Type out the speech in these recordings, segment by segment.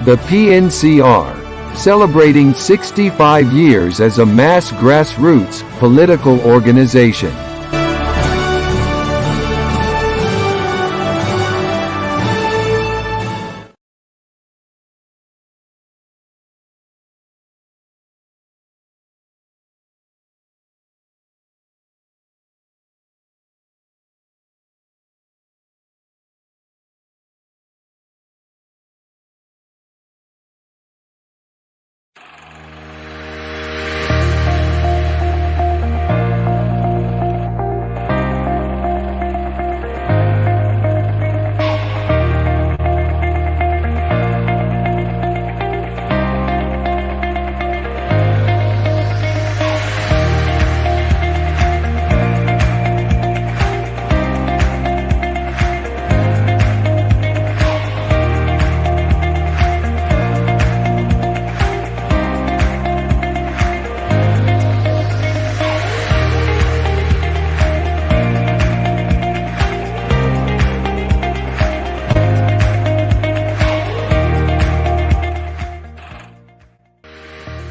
The PNCR, celebrating 65 years as a mass grassroots political organization.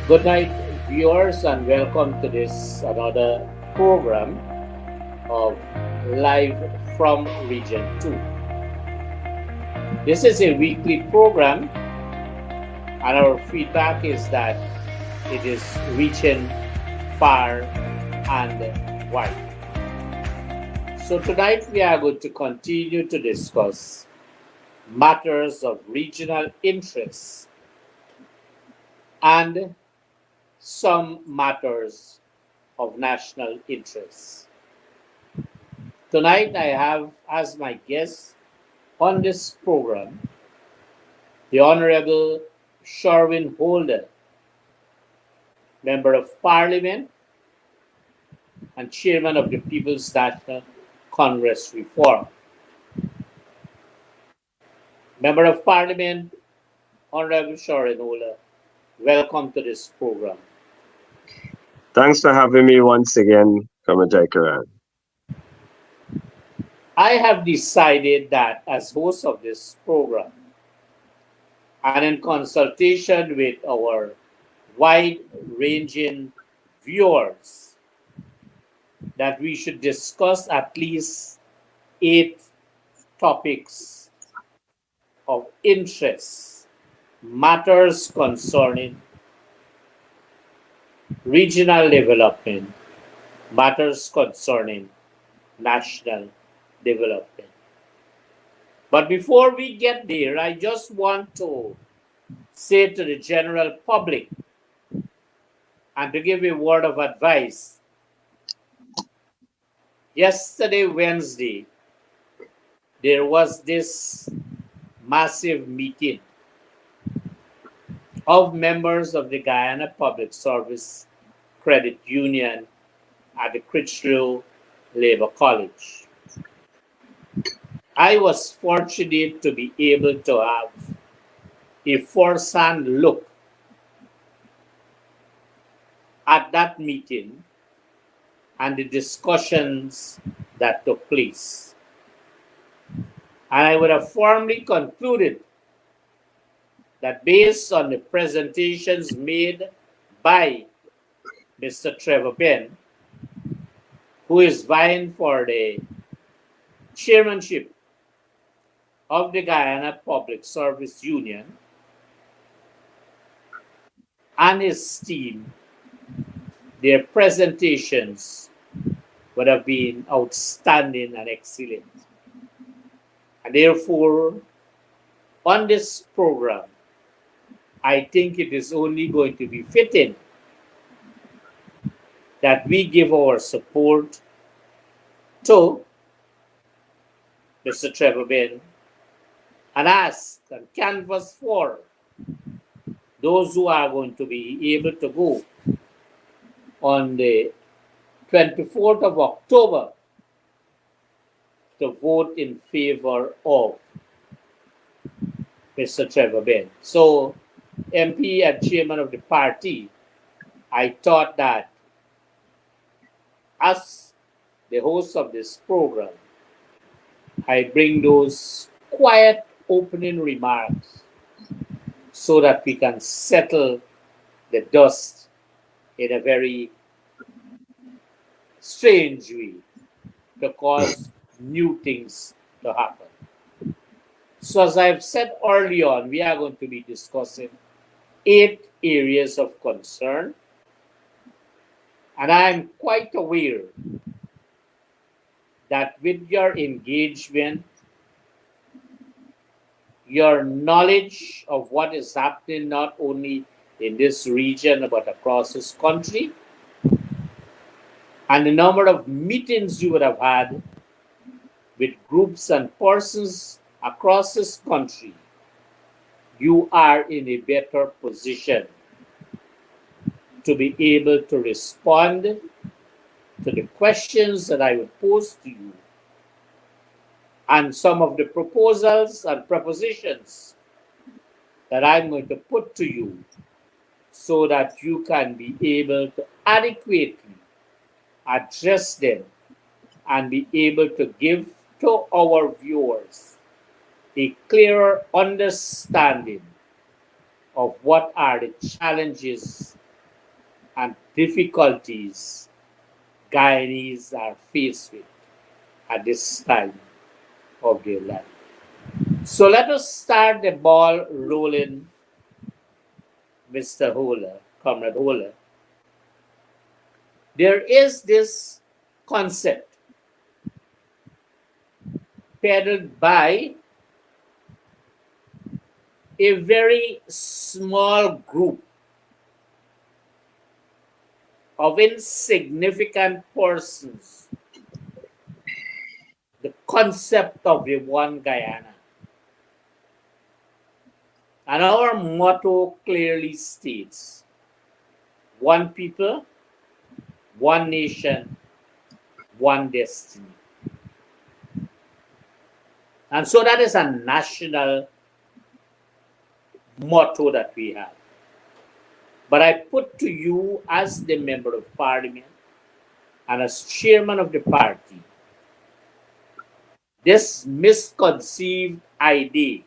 Good night, viewers, and welcome to this another program of Live from Region 2. This is a weekly program, and our feedback is that it is reaching far and wide. So tonight we are going to continue to discuss matters of regional interest and some matters of national interest. Tonight I have as my guest on this program the Honorable Sherwin Holder, Member of Parliament and Chairman of the People's National Congress Reform. Member of Parliament, Honorable Sherwin Holder, welcome to this program. Thanks for having me once again, Kamajai Karan. I have decided that as host of this program, and in consultation with our wide-ranging viewers, that we should discuss at least 8 topics of interest, matters concerning regional development, matters concerning national development. But before we get there, I just want to say to the general public and to give a word of advice. Yesterday, Wednesday, there was this massive meeting of members of the Guyana Public Service Credit Union at the Critchlow Labour College. I was fortunate to be able to have a first-hand look at that meeting and the discussions that took place. And I would have firmly concluded that based on the presentations made by Mr. Trevor Ben, who is vying for the chairmanship of the Guyana Public Service Union, and his team, their presentations would have been outstanding and excellent. And therefore, on this program, I think it is only going to be fitting that we give our support to Mr. Trevor Ben and ask and canvass for those who are going to be able to go on the 24th of October to vote in favor of Mr. Trevor Ben. So, MP and chairman of the party, I thought that as the host of this program, I bring those quiet opening remarks so that we can settle the dust in a very strange way to cause new things to happen. So, as I've said early on, we are going to be discussing 8 areas of concern, and I'm quite aware that with your engagement, your knowledge of what is happening not only in this region but across this country, and the number of meetings you would have had with groups and persons across this country, you are in a better position to be able to respond to the questions that I would pose to you and some of the proposals and propositions that I'm going to put to you so that you can be able to adequately address them and be able to give to our viewers a clearer understanding of what are the challenges and difficulties Guyanese are faced with at this time of their life. So let us start the ball rolling, Mr. Holer, Comrade Holer. There is this concept peddled by a very small group of insignificant persons, the concept of the One Guyana. And our motto clearly states, one people, one nation, one destiny. And so that is a national motto that we have. But I put to you as the member of parliament and as chairman of the party, this misconceived idea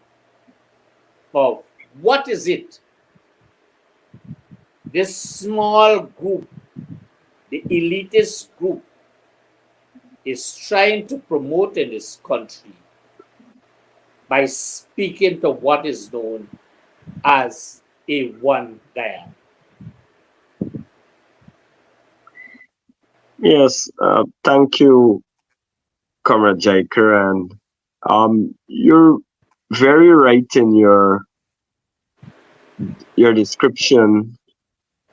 of what is it this small group, the elitist group, is trying to promote in this country by speaking to what is known as a One Guyana. Yes, thank you, Comrade Jaker, and you're very right in your description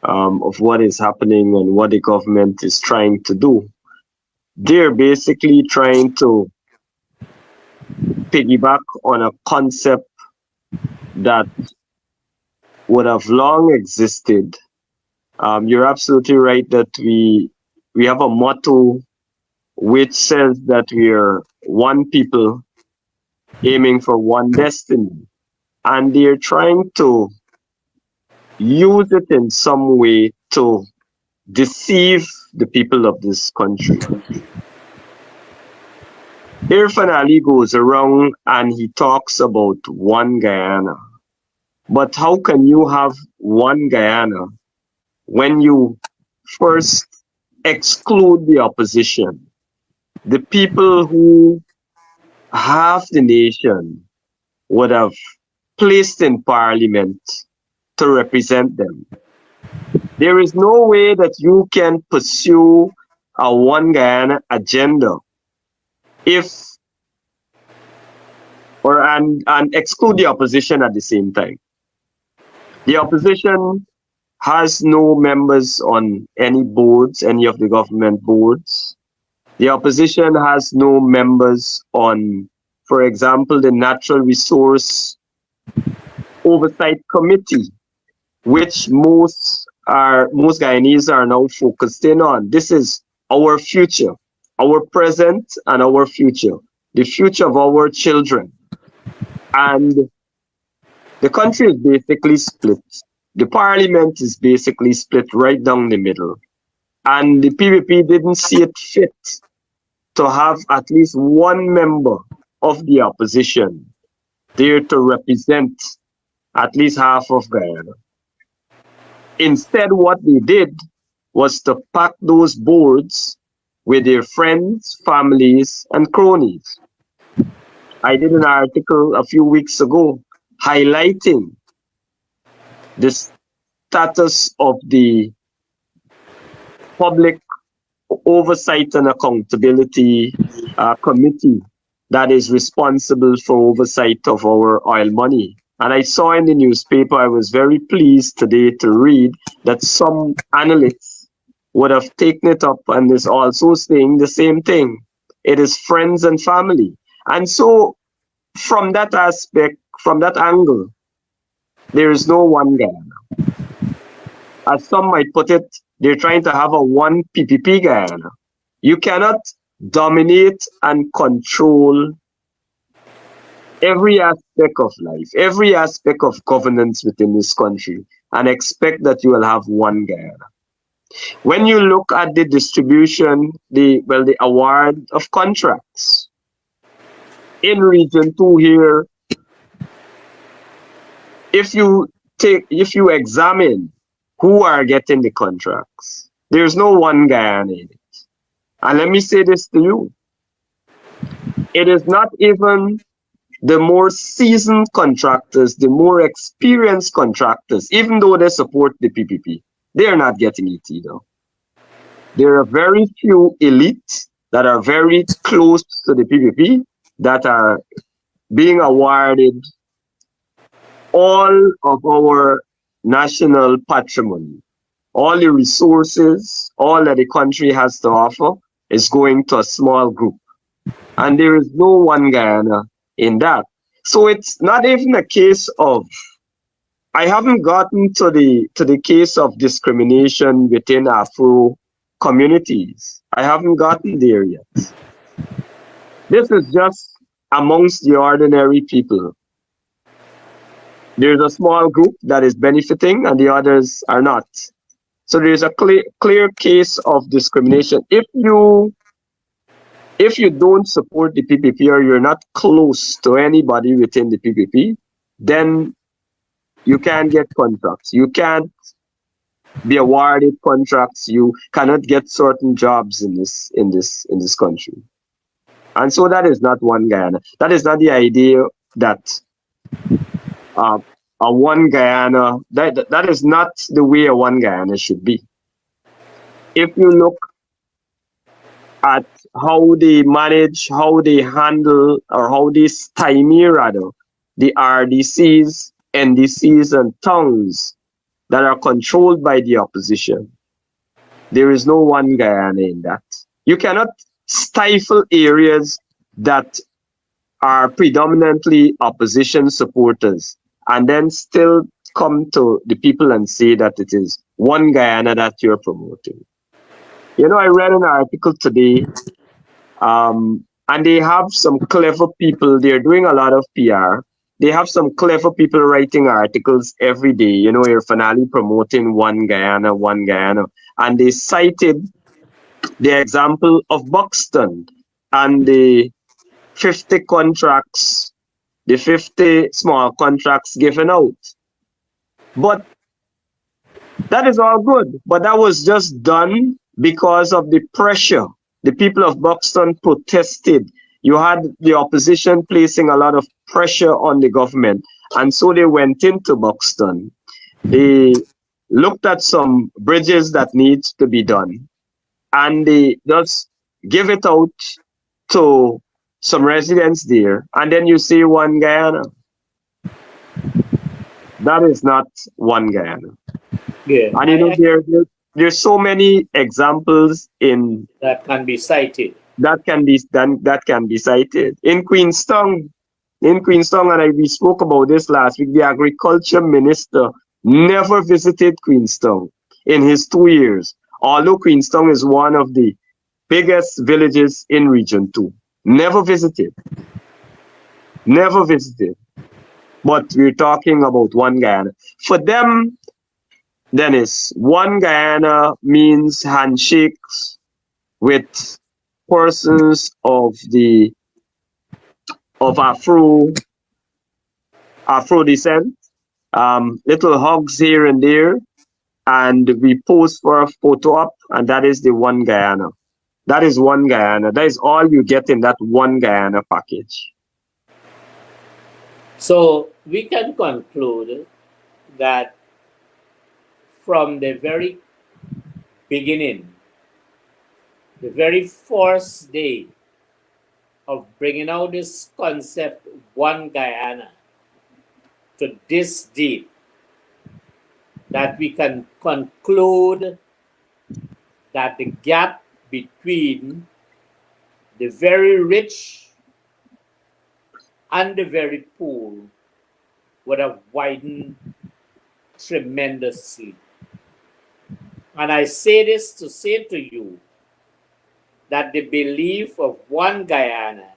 of what is happening and what the government is trying to do. They're basically trying to piggyback on a concept that would have long existed. You're absolutely right that we have a motto which says that we are one people aiming for one destiny. And they're trying to use it in some way to deceive the people of this country. Irfan Ali goes around and he talks about one Guyana. But how can you have one Guyana when you first exclude the opposition? The people who have the nation would have placed in parliament to represent them. There is no way that you can pursue a One Guyana agenda and exclude the opposition at the same time. The opposition has no members on any boards, any of the government boards. The opposition has no members on, for example, the Natural Resource Oversight Committee, which most Guyanese are now focused in on. This is our future, our present and our future, the future of our children. And the country is basically split. The parliament is basically split right down the middle. And the PPP didn't see it fit to have at least one member of the opposition there to represent at least half of Guyana. Instead, what they did was to pack those boards with their friends, families, and cronies. I did an article a few weeks ago highlighting the status of the Public Oversight and Accountability Committee that is responsible for oversight of our oil money. And I saw in the newspaper, I was very pleased today to read that some analysts would have taken it up and is also saying the same thing. It is friends and family. And so from that aspect, from that angle, there is no one Guyana. As some might put it, they're trying to have a one PPP Guyana. You cannot dominate and control every aspect of life, every aspect of governance within this country, and expect that you will have one Guyana. When you look at the distribution, the award of contracts in Region 2 here, if you examine who are getting the contracts, there's no one Guyana in it. And let me say this to you. It is not even the more seasoned contractors, the more experienced contractors, even though they support the PPP, they are not getting it either. There are very few elites that are very close to the PPP that are being awarded all of our national patrimony. All the resources, all that the country has to offer is going to a small group. And there is no one Guyana in that. So it's not even a case of, I haven't gotten to the case of discrimination within Afro communities. I haven't gotten there yet. This is just amongst the ordinary people. There's a small group that is benefiting and the others are not. So there's a clear case of discrimination. If you don't support the PPP or you're not close to anybody within the PPP, then you can't get contracts. You can't be awarded contracts. You cannot get certain jobs in this country. And so that is not one Guyana. That is not the idea that a one Guyana, that is not the way a one Guyana should be. If you look at how they manage, how they handle, or how they stymie rather, the RDCs, NDCs, and towns that are controlled by the opposition, there is no one Guyana in that. You cannot stifle areas that are predominantly opposition supporters and then still come to the people and say that it is one Guyana that you're promoting. You know, I read an article today, and they have some clever people. They're doing a lot of PR. They have some clever people writing articles every day. You know, you're finally promoting one Guyana, one Guyana. And they cited the example of Buxton and the 50 contracts, the 50 small contracts given out. But that is all good. But that was just done because of the pressure. The people of Buxton protested. You had the opposition placing a lot of pressure on the government. And so they went into Buxton. They looked at some bridges that needs to be done. And they just give it out to some residents there. And then you say one Guyana. That is not one Guyana. Yeah. And you know, there's so many examples in that can be cited. That can be cited in Queenstown. In Queenstown, and we spoke about this last week. The agriculture minister never visited Queenstown in his 2 years, although Queenstown is one of the biggest villages in Region 2. Never visited. Never visited. But we're talking about one Guyana. For them, Dennis, one Guyana means handshakes with persons of Afro descent, little hugs here and there, and we pose for a photo op, and that is the One Guyana. That is One Guyana. That is all you get in that One Guyana package. So we can conclude that from the very beginning, the very first day of bringing out this concept, One Guyana, to this date, that we can conclude that the gap between the very rich and the very poor would have widened tremendously. And I say this to say to you that the belief of One Guyana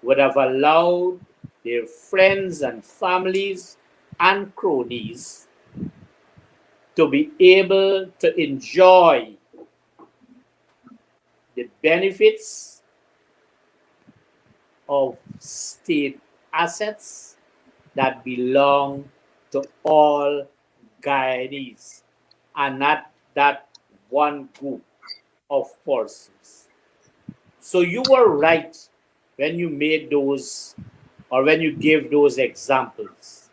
would have allowed their friends and families and cronies to be able to enjoy the benefits of state assets that belong to all Guyanese and not that one group of persons. So you were right when you made those or when you gave those examples.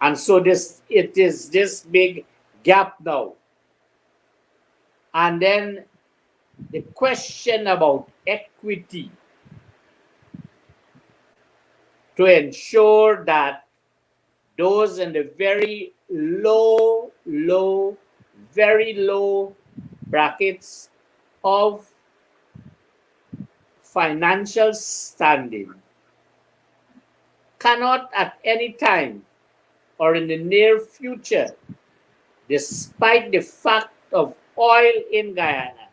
And so it is this big gap now. And then the question about equity to ensure that those in the very very low brackets of financial standing cannot at any time or in the near future, despite the fact of oil in Guyana,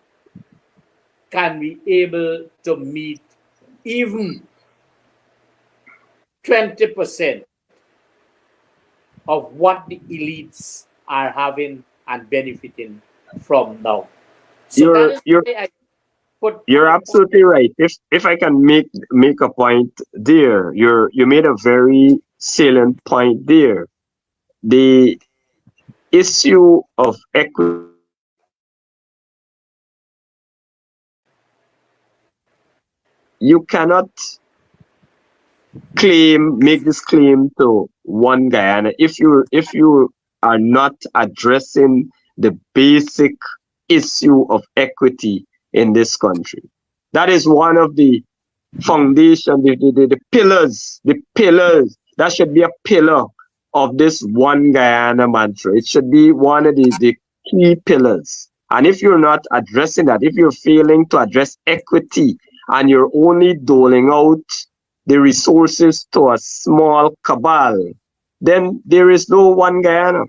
can be able to meet even 20% of what the elites are having and benefiting from now. So that You're is you're why I put you're absolutely right. If I can make a point there, you made a very salient point there. The issue of equity you cannot make this claim to One Guyana if you are not addressing the basic issue of equity in this country. That is one of the foundation, the pillars. That should be a pillar of this One Guyana mantra. It should be one of the key pillars. And if you're not addressing that, if you're failing to address equity and you're only doling out the resources to a small cabal, then there is no One Guyana.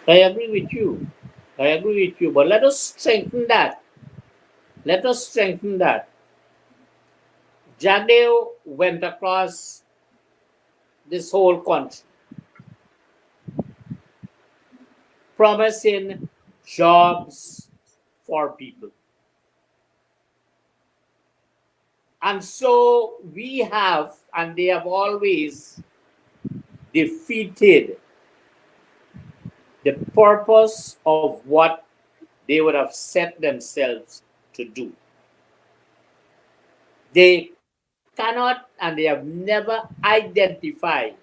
I agree with you. I agree with you. But let us strengthen that. Let us strengthen that. Jagdeo went across this whole country promising jobs for people. And so we have, and they have always defeated the purpose of what they would have set themselves to do. They cannot and they have never identified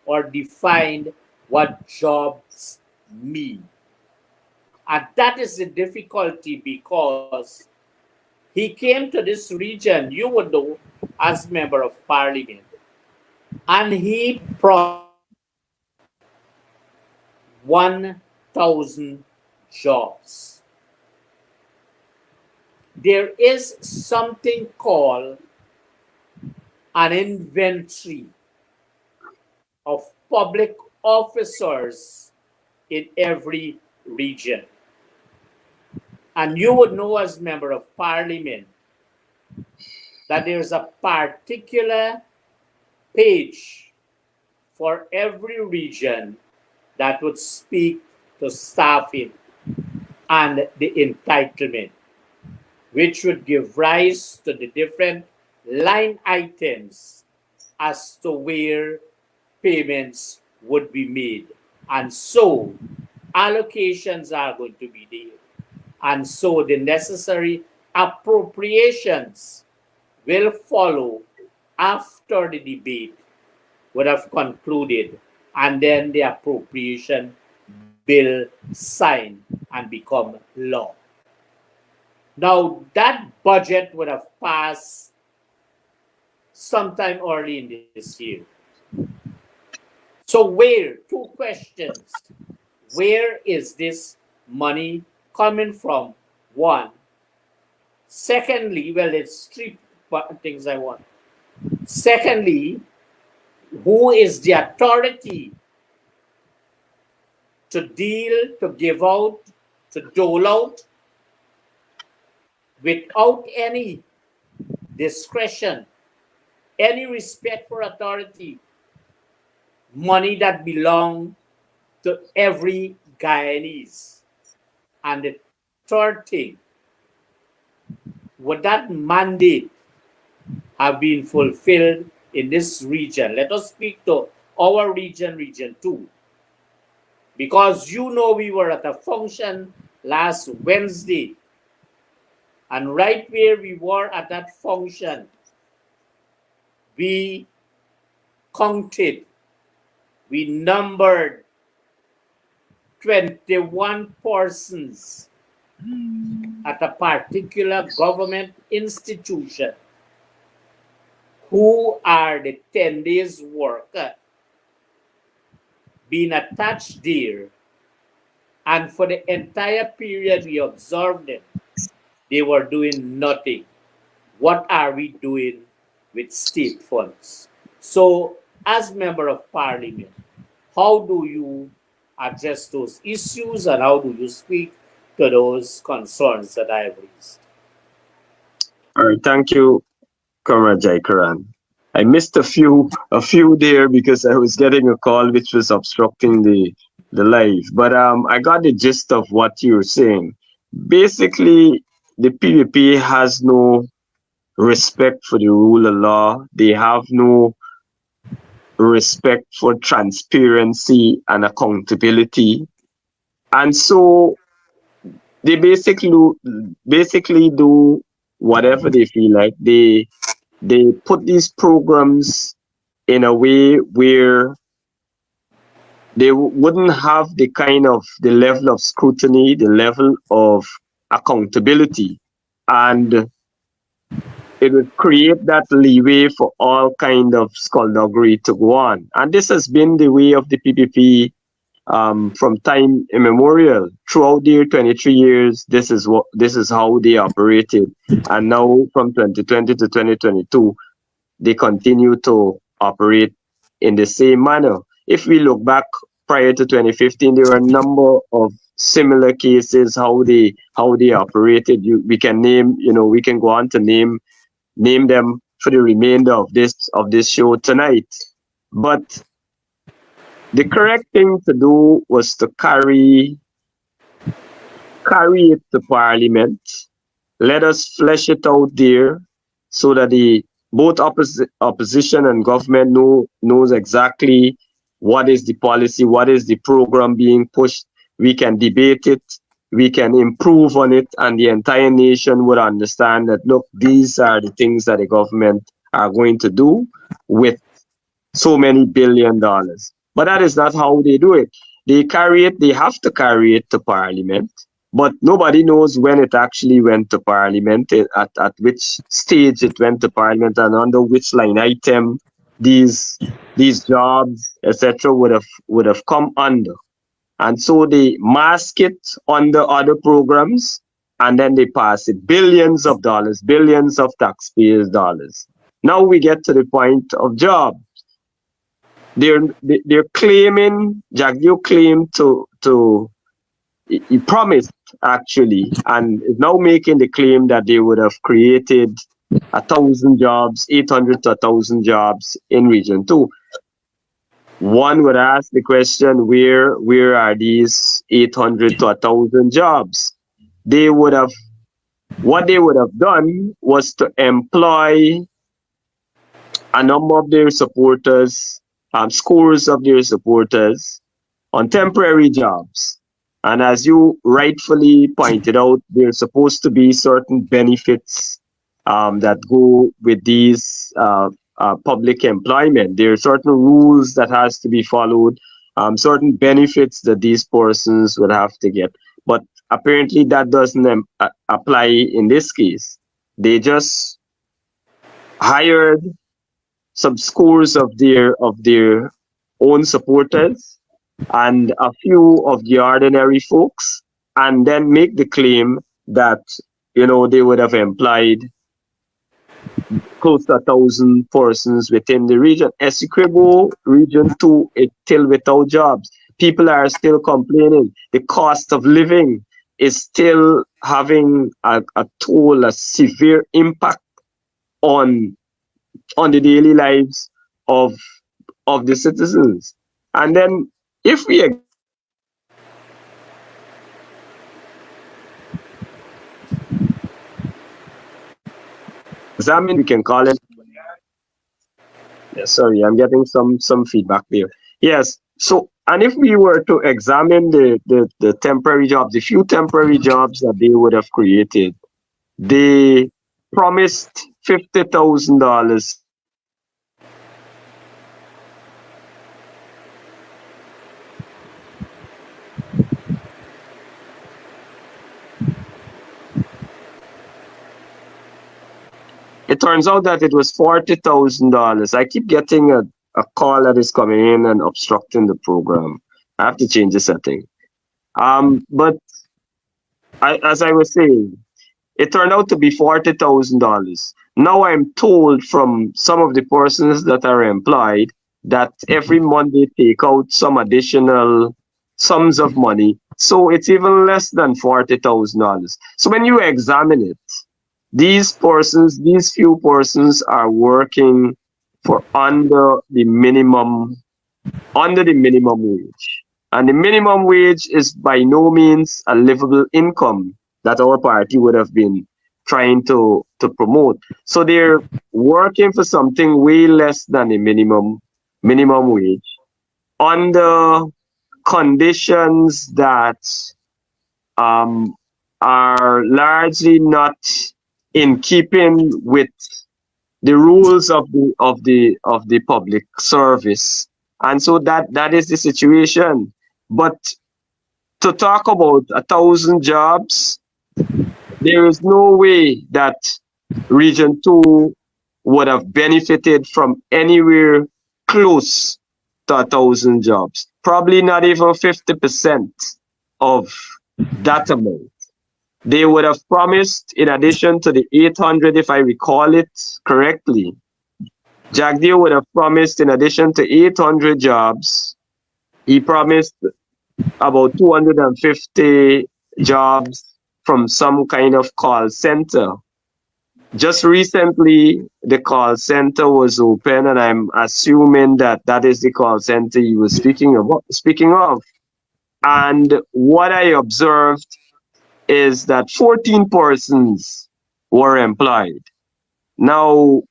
or defined what jobs mean. And that is the difficulty because he came to this region, you would know, as member of parliament, and he promised 1,000 jobs. There is something called an inventory of public officers in every region. And you would know as member of parliament that there's a particular page for every region that would speak to staffing and the entitlement, which would give rise to the different line items as to where payments would be made. And so allocations are going to be there. And so the necessary appropriations will follow after the debate would have concluded, and then the appropriation bill signed and become law. Now, that budget would have passed sometime early in this year. So, two questions. Where is this money coming from? One. Secondly, well, it's three things I want. Secondly, who is the authority to deal, to give out, to dole out without any discretion, any respect for authority, money that belongs to every Guyanese? And the third thing, would that mandate have been fulfilled in this region? Let us speak to our region, Region 2. Because we were at a function last Wednesday, and right where we were at that function, we counted, we numbered 21 persons at a particular government institution who are the 10 days worker being attached there, and for the entire period we observed them, they were doing nothing. What are we doing with state funds? So, as member of parliament, how do you address those issues, and how do you speak to those concerns that I have raised? All right, thank you, Comrade Jaikaran. I missed a few there because I was getting a call which was obstructing the live. But I got the gist of what you're saying. Basically, the PPP has no respect for the rule of law. They have no respect for transparency and accountability. And so they basically do whatever they feel like. They put these programs in a way where they wouldn't have the level of scrutiny, the level of accountability, and it would create that leeway for all kind of skullduggery to go on. And this has been the way of the PPP from time immemorial. Throughout their 23 years, this is how they operated. And now from 2020 to 2022, they continue to operate in the same manner. If we look back prior to 2015, there were a number of similar cases how they operated. We can go on to name them for the remainder of this show tonight. But the correct thing to do was to carry it to Parliament. Let us flesh it out there so that both opposition and government knows exactly what is the policy, what is the program being pushed. We can debate it, we can improve on it, and the entire nation would understand that, look, these are the things that the government are going to do with so many $1 billion. But that is not how they do it. They have to carry it to Parliament, but nobody knows when it actually went to Parliament, at which stage it went to Parliament, and under which line item these jobs, etc., would have come under. And so they mask it under other programs, and then they pass it. Billions of dollars, billions of taxpayers' dollars. Now we get to the point of jobs. They're claiming, Jagdeo claimed he promised actually, and is now making the claim that they would have created 1,000 jobs, 800 to 1,000 jobs in Region 2. One would ask the question, where are these 800 to 1,000 jobs? What they would have done was to employ a number of their supporters, scores of their supporters on temporary jobs. And as you rightfully pointed out, there's supposed to be certain benefits that go with these public employment. There are certain rules that has to be followed, certain benefits that these persons would have to get. But apparently that doesn't apply in this case. They just hired some scores of their own supporters and a few of the ordinary folks, and then make the claim that they would have employed close to 1,000 persons within the region. Essequibo region 2 is still without jobs. People are still complaining. The cost of living is still having a toll, a severe impact on the daily lives of the citizens. And then if we examine, we can call it. Yeah, sorry, I'm getting some feedback there. Yes. So, and if we were to examine the temporary jobs, the few temporary jobs that they would have created, they promised $50,000. It turns out that it was $40,000. I keep getting a call that is coming in and obstructing the program. I have to change the setting. But as I was saying, it turned out to be $40,000. Now I'm told from some of the persons that are employed that every month they take out some additional sums of money. So it's even less than $40,000. So when you examine it, these few persons are working for under the minimum wage. And the minimum wage is by no means a livable income that our party would have been trying to promote. So they're working for something way less than the minimum wage under conditions that are largely not in keeping with the rules of the public service. And so that is the situation. But to talk about 1,000 jobs, there is no way that Region 2 would have benefited from anywhere close to 1,000 jobs. Probably not even 50% of that amount. They would have promised, in addition to the 800, if I recall it correctly, Jagdeo would have promised, in addition to 800 jobs, he promised about 250 jobs from some kind of call center. Just recently, the call center was open, and I'm assuming that is the call center he was speaking of. And what I observed is that 14 persons were employed. Now,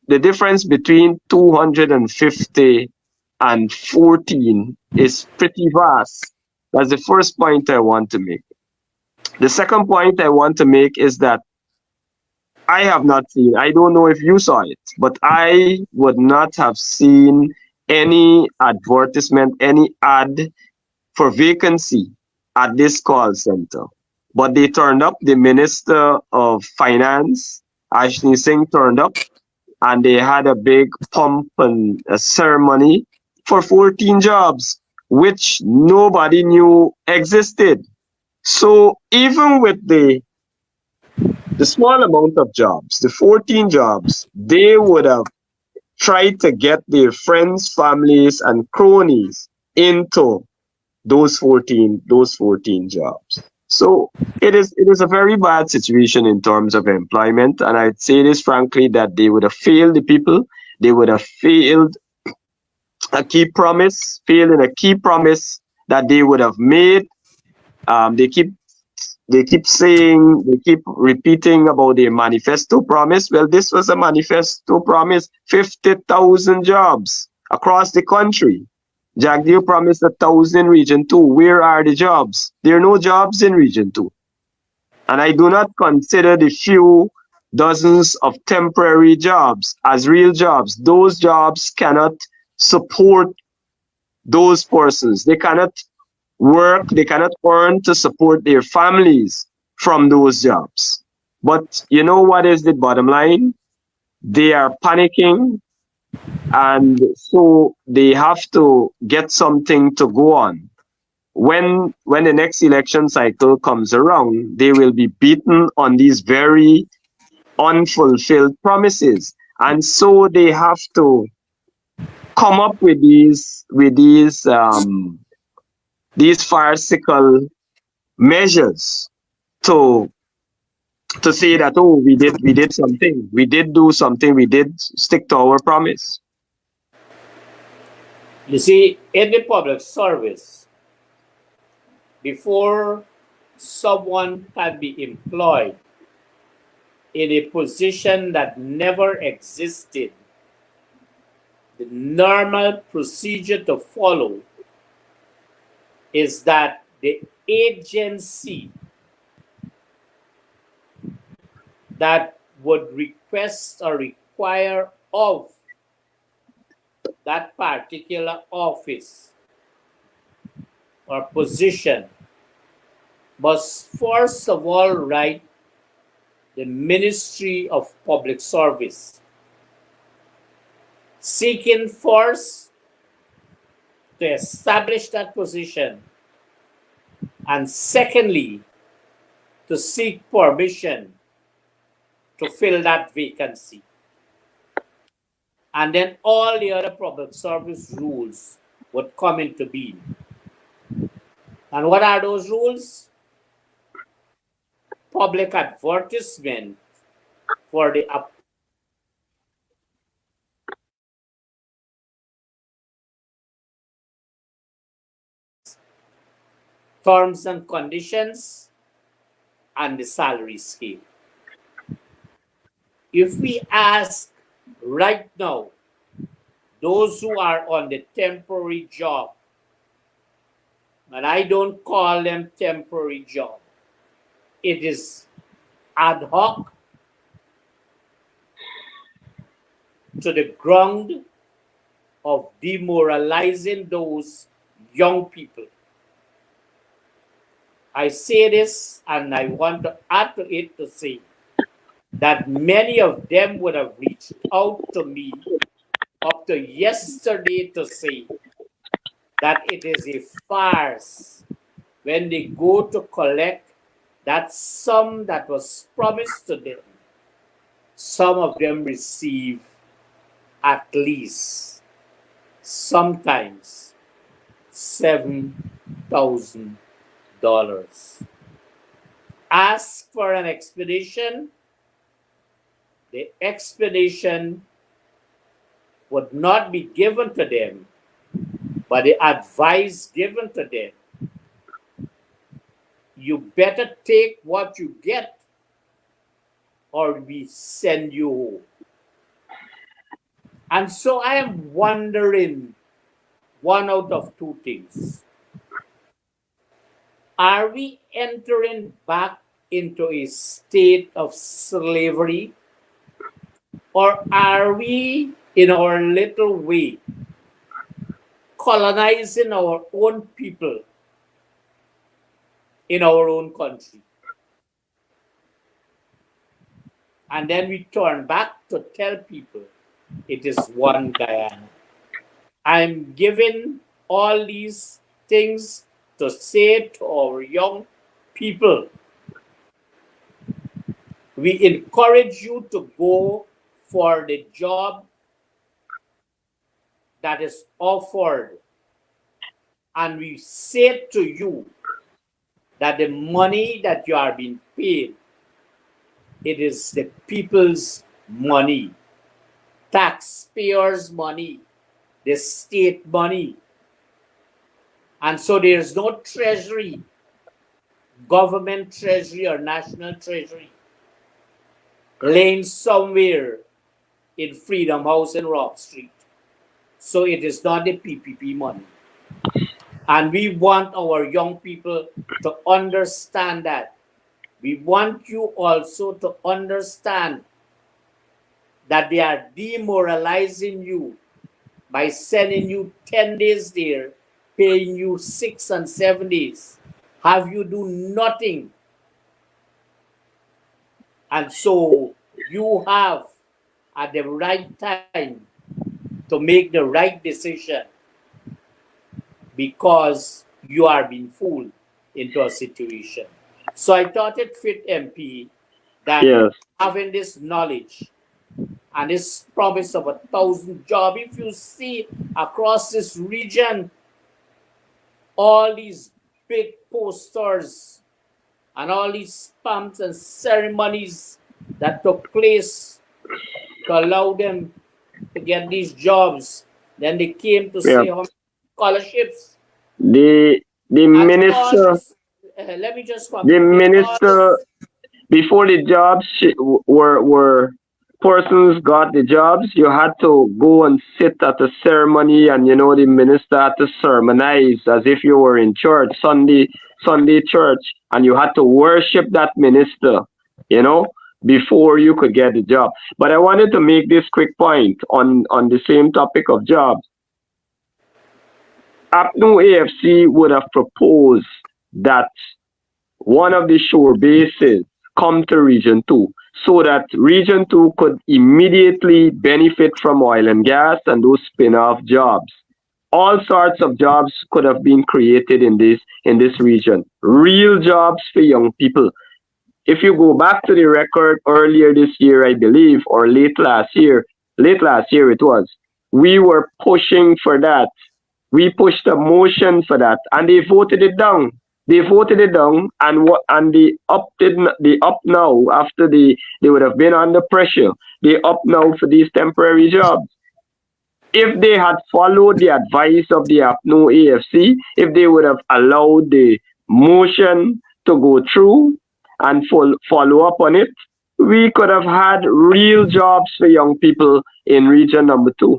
the difference between 250 and 14 is pretty vast. That's the first point I want to make. The second point I want to make is that I have not seen, I don't know if you saw it, but I would not have seen any advertisement, any ad for vacancy at this call center. But they turned up. The Minister of Finance, Ashni Singh, turned up, and they had a big pomp and a ceremony for 14 jobs, which nobody knew existed. So even with the small amount of jobs, the 14 jobs, they would have tried to get their friends, families, and cronies into those 14 jobs. So it is a very bad situation in terms of employment, and I'd say this frankly, that they would have failed the people. They would have failed in a key promise that they would have made. They keep they keep saying, they keep repeating about their manifesto promise. Well, this was a manifesto promise, 50,000 jobs across the country. Jagdeo promised 1,000 in Region 2. Where are the jobs? There are no jobs in Region 2. And I do not consider the few dozens of temporary jobs as real jobs. Those jobs cannot support those persons. They cannot work, they cannot earn to support their families from those jobs. But you know what is the bottom line? They are panicking, and so they have to get something to go on. When the next election cycle comes around, they will be beaten on these very unfulfilled promises. And so they have to come up with these farcical measures to say that, oh, we did something, we did do something, we did stick to our promise. You see, in the public service, before someone can be employed in a position that never existed, the normal procedure to follow is that the agency that would request or require of that particular office or position must first of all write the Ministry of Public Service, seeking first to establish that position, and secondly, to seek permission to fill that vacancy. And then all the other public service rules would come into being. And what are those rules? Public advertisement for the terms and conditions and the salary scale. If we ask right now those who are on the temporary job, and I don't call them temporary job, it is ad hoc to the ground of demoralizing those young people. I say this and I want to add to it to say that many of them would have reached out to me up to yesterday to say that it is a farce when they go to collect that sum that was promised to them. Some of them receive at least, sometimes, $7,000. Ask for an expedition, the expedition would not be given to them, but the advice given to them, you better take what you get or we send you home. And so I am wondering one out of two things. Are we entering back into a state of slavery, or are we, in our little way, colonizing our own people in our own country? And then we turn back to tell people it is one Guyana. I'm giving all these things to say to our young people. We encourage you to go for the job that is offered. And we say to you that the money that you are being paid, it is the people's money, taxpayers' money, the state money. And so there's no treasury government treasury or national treasury laying somewhere in Freedom House in Rock Street. So it is not the PPP money. And we want our young people to understand that. We want you also to understand that they are demoralizing you by sending you 10 days there, paying you 6 and 7 days, have you do nothing. And so you have at the right time to make the right decision because you are being fooled into a situation. So I thought it fit, MP, that Yes. having this knowledge and this promise of 1,000 jobs, if you see across this region, all these big posters and all these pumps and ceremonies that took place to allow them to get these jobs. Then they came to Yeah. say how many scholarships The and all minister this. Let me just the complete all minister this. before the jobs were persons got the jobs, you had to go and sit at a ceremony, and the minister had to sermonize as if you were in church, Sunday church, and you had to worship that minister, you know, before you could get the job. But I wanted to make this quick point on the same topic of jobs. APNU AFC would have proposed that one of the shore bases come to Region 2 so that Region 2 could immediately benefit from oil and gas and those spin-off jobs. All sorts of jobs could have been created in this region. Real jobs for young people. If you go back to the record earlier this year, I believe, or late last year it was, we were pushing for that. We pushed a motion for that, and they voted it down. They voted it down, and they up now after they would have been under pressure. They up now for these temporary jobs. If they had followed the advice of the APNO AFC, if they would have allowed the motion to go through and follow up on it, we could have had real jobs for young people in region number 2.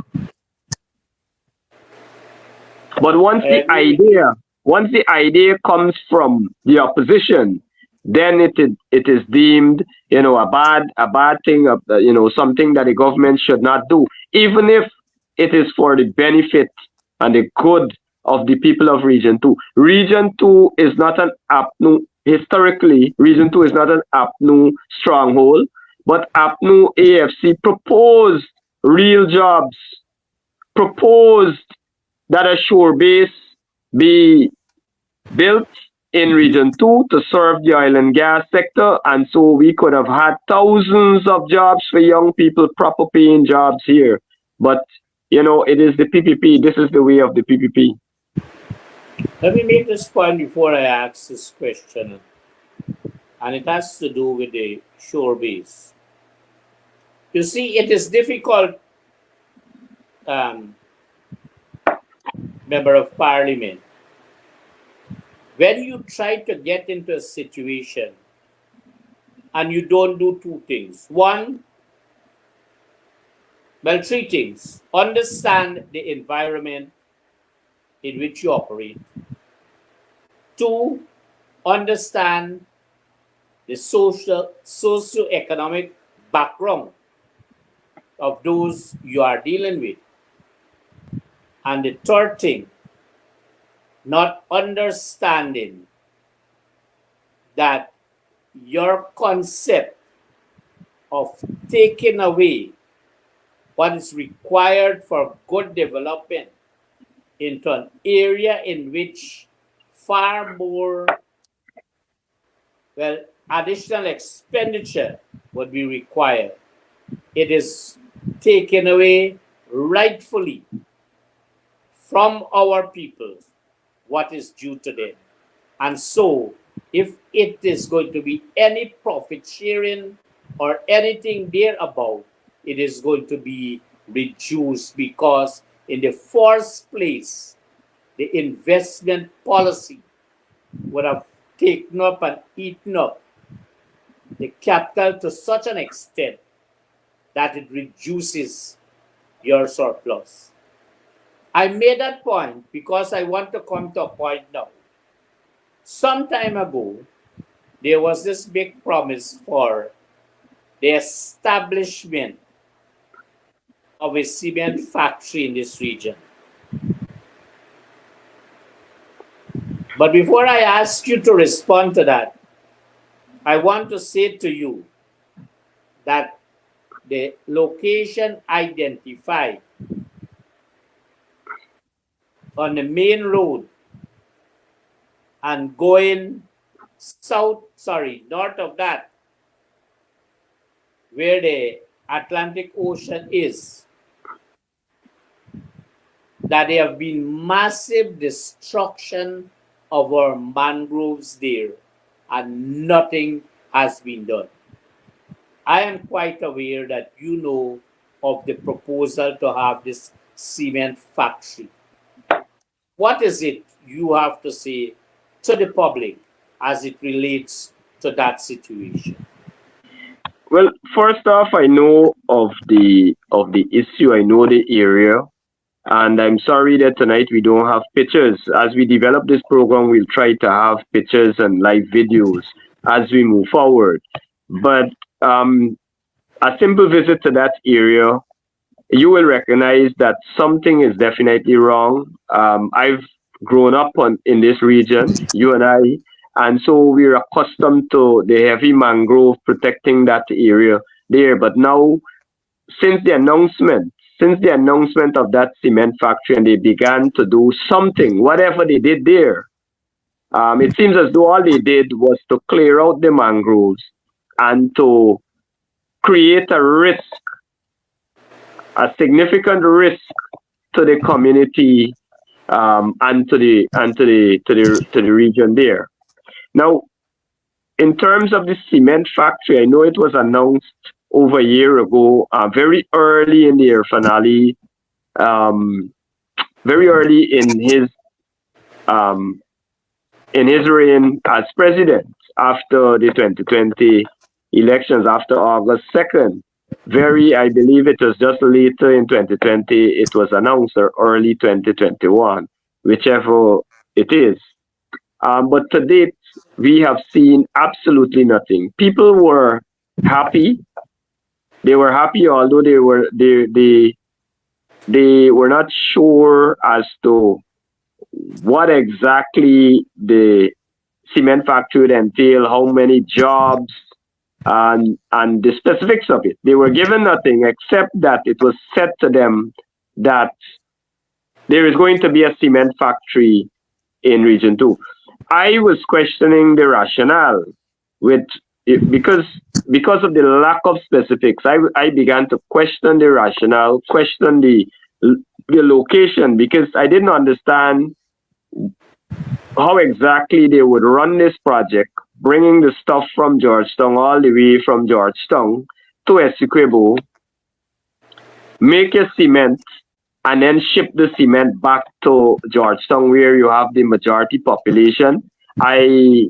But I agree with you. once the idea comes from the opposition, then it is deemed, a bad thing, of something that the government should not do, even if it is for the benefit and the good of the people of Region 2. Region 2 is not an APNU. Historically, Region 2 is not an APNU stronghold, but APNU AFC proposed real jobs, proposed that a shore base be built in Region 2 to serve the oil and gas sector, and so we could have had thousands of jobs for young people, proper paying jobs here. But, it is the PPP. This is the way of the PPP. Let me make this point before I ask this question, and it has to do with the shore base. You see, it is difficult, um, member of parliament, when you try to get into a situation and you don't do two things. One, well, three things. Understand the environment in which you operate. Two, understand the socio-economic background of those you are dealing with. And the third thing, not understanding that your concept of taking away what is required for good development into an area in which far more, well, additional expenditure would be required. It is taken away rightfully from our people what is due to them. And so, if it is going to be any profit sharing or anything thereabout, it is going to be reduced because, in the first place, the investment policy would have taken up and eaten up the capital to such an extent that it reduces your surplus. I made that point because I want to come to a point now. Some time ago, there was this big promise for the establishment of a cement factory in this region. But before I ask you to respond to that, I want to say to you that the location identified on the main road and going north of that, where the Atlantic Ocean is, that there have been massive destruction of our mangroves there and nothing has been done. I am quite aware that you know of the proposal to have this cement factory. What is it you have to say to the public as it relates to that situation? Well, first off, I know of the issue. I know the area, and I'm sorry that tonight we don't have pictures. As we develop this program, we'll try to have pictures and live videos as we move forward. But a simple visit to that area, you will recognize that something is definitely wrong. I've grown up in this region, you and I, and so we're accustomed to the heavy mangrove protecting that area there. But now, since the announcement of that cement factory, and they began to do something, whatever they did there, it seems as though all they did was to clear out the mangroves and to create a significant risk to the community, and to the region there. Now, in terms of the cement factory, I know it was announced over a year ago, very early in the year finale, very early in his reign as president after the 2020 elections, after August 2nd. I believe it was just later in 2020 it was announced, or early 2021, whichever it is. But to date, we have seen absolutely nothing. People were happy. They were happy, although they were not sure as to what exactly the cement factory would entail, how many jobs, and the specifics of it. They were given nothing except that it was said to them that there is going to be a cement factory in Region 2. I was questioning the rationale because of the lack of specifics. I began to question the rationale, question the location, because I didn't understand how exactly they would run this project, bringing the stuff from Georgetown, all the way from Georgetown to Essequibo, make a cement, and then ship the cement back to Georgetown, where you have the majority population. There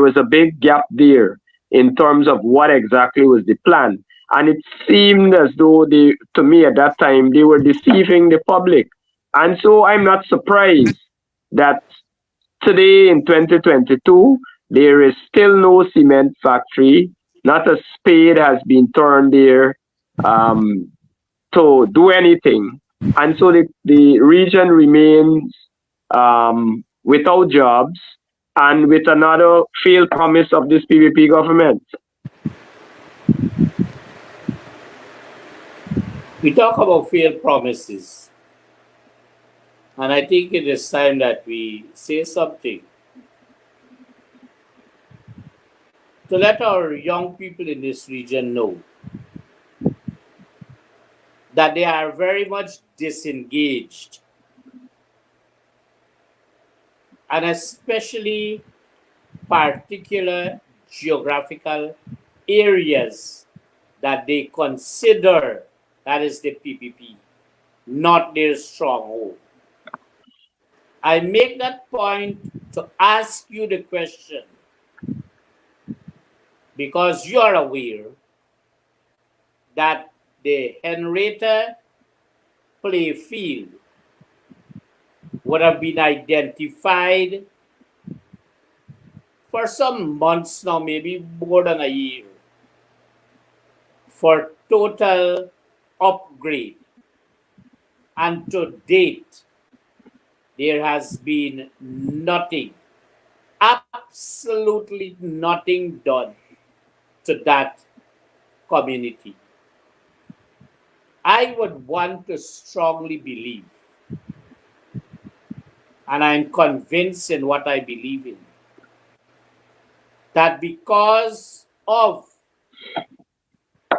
was a big gap there in terms of what exactly was the plan. And it seemed as though to me at that time, they were deceiving the public. And so I'm not surprised that today in 2022, there is still no cement factory. Not a spade has been turned there to do anything. And so the region remains without jobs and with another failed promise of this PVP government. We talk about failed promises, and I think it is time that we say something to let our young people in this region know that they are very much disengaged, and especially particular geographical areas that they consider that is the PPP, not their stronghold. I make that point to ask you the question because you are aware that the Henrietta play field would have been identified for some months now, maybe more than a year, for total upgrade. And to date, there has been nothing, absolutely nothing done to that community. I would want to strongly believe, and I'm convinced in what I believe in, that because of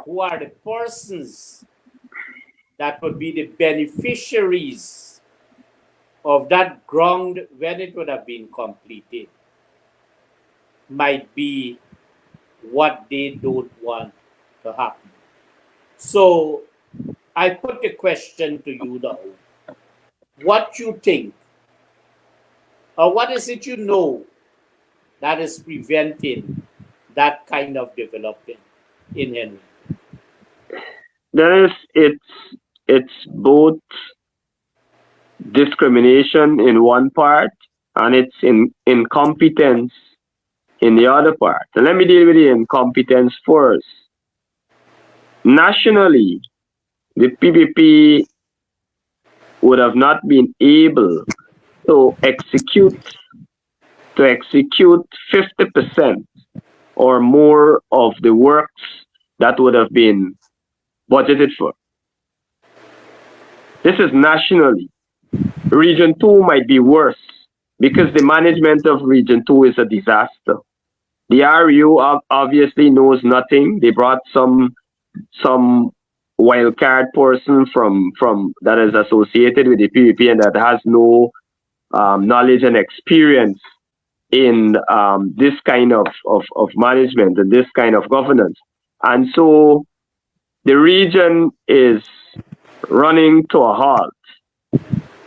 who are the persons that would be the beneficiaries of that ground when it would have been completed, might be what they don't want to happen. So I put the question to you now. What you think, or what is it you know that is preventing that kind of development in Henry? There is it's both discrimination in one part and it's in incompetence in the other part. So let me deal with the incompetence first. Nationally, the PPP would have not been able to execute 50% or more of the works that would have been budgeted for. This is nationally. Region 2 might be worse because the management of Region 2 is a disaster. The RU obviously knows nothing. They brought some wildcard person from that is associated with the PPP and that has no knowledge and experience in this kind of management and this kind of governance. And so the region is running to a halt.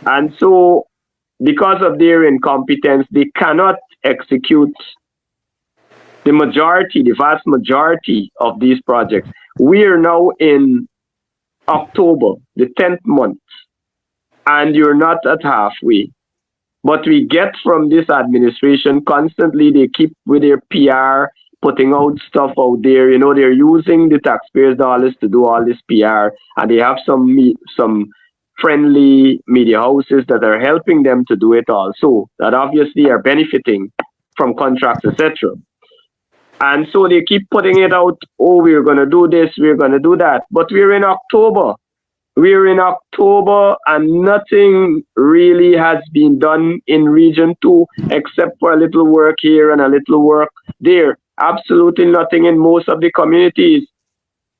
And so because of their incompetence, they cannot execute the vast majority of these projects. We are now in October, the 10th month, and you're not at halfway. But we get from this administration constantly, they keep with their PR, putting out stuff out there. You know, they're using the taxpayers' dollars to do all this PR, and they have some friendly media houses that are helping them to do it also, that obviously are benefiting from contracts, etc. And so they keep putting it out, oh, we're going to do this, we're going to do that. But we're in October. We're in October and nothing really has been done in Region 2 except for a little work here and a little work there. Absolutely nothing in most of the communities.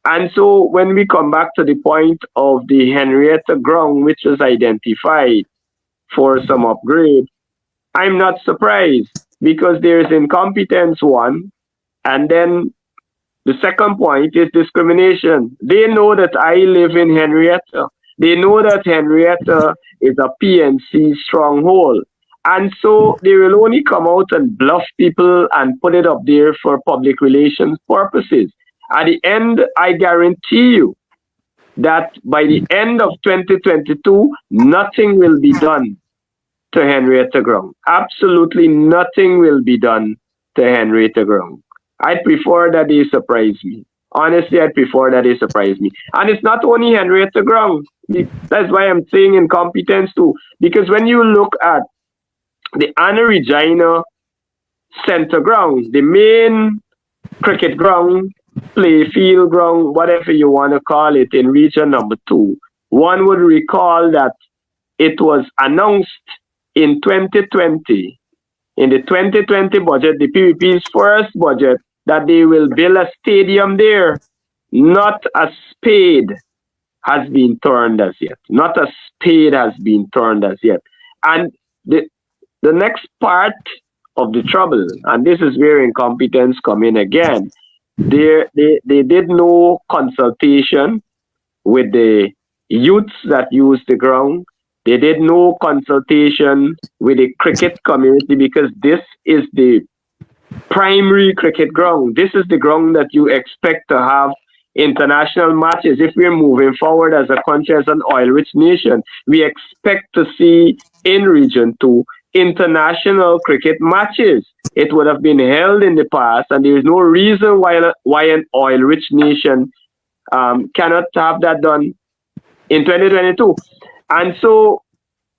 And so when we come back to the point of the Henrietta ground, which was identified for some upgrade, I'm not surprised because there's incompetence, one, and then the second point is discrimination. They know that I live in Henrietta. They know that Henrietta is a PNC stronghold. And so they will only come out and bluff people and put it up there for public relations purposes. At the end, I guarantee you that by the end of 2022, nothing will be done to Henrietta ground. Absolutely nothing will be done to Henrietta ground. I'd prefer that they surprise me. Honestly, I'd prefer that they surprise me. And it's not only Henrietta ground. That's why I'm saying incompetence too. Because when you look at the Anna Regina center ground, the main cricket ground, play field ground, whatever you want to call it in region number 2, one would recall that it was announced in 2020, in the 2020 budget, the PPP's first budget, that they will build a stadium there. Not a spade has been turned as yet. Not a spade has been turned as yet. And the next part of the trouble, and this is where incompetence come in again, they did no consultation with the youths that use the ground. They did no consultation with the cricket community because this is the primary cricket ground. This is the ground that you expect to have international matches. If we're moving forward as a country, as an oil-rich nation, we expect to see in Region 2 international cricket matches. It would have been held in the past, and there is no reason why an oil-rich nation cannot have that done in 2022. And so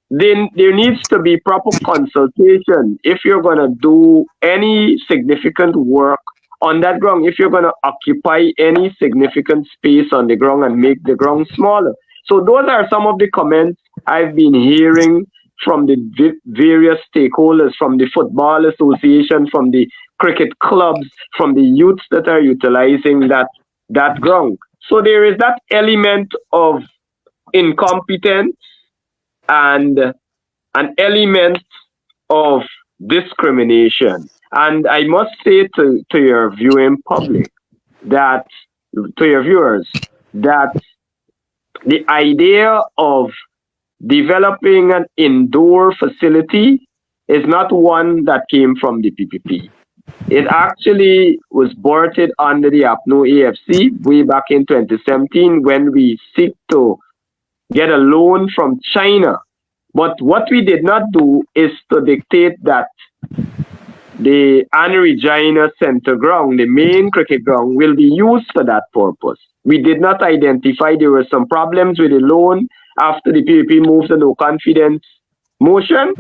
then there needs to be proper consultation if you're going to do any significant work on that ground, if you're going to occupy any significant space on the ground and make the ground smaller. So those are some of the comments I've been hearing from the various stakeholders, from the football association, from the cricket clubs, from the youths that are utilizing that ground. So there is that element of incompetence and an element of discrimination. And I must say to your viewing public that, to your viewers, that the idea of developing an indoor facility is not one that came from the PPP. It actually was birthed under the APNO AFC way back in 2017 when we seek to get a loan from China. But what we did not do is to dictate that the Regina Center ground, the main cricket ground, will be used for that purpose. We did not identify there were some problems with the loan after the PPP moved the no confidence motion,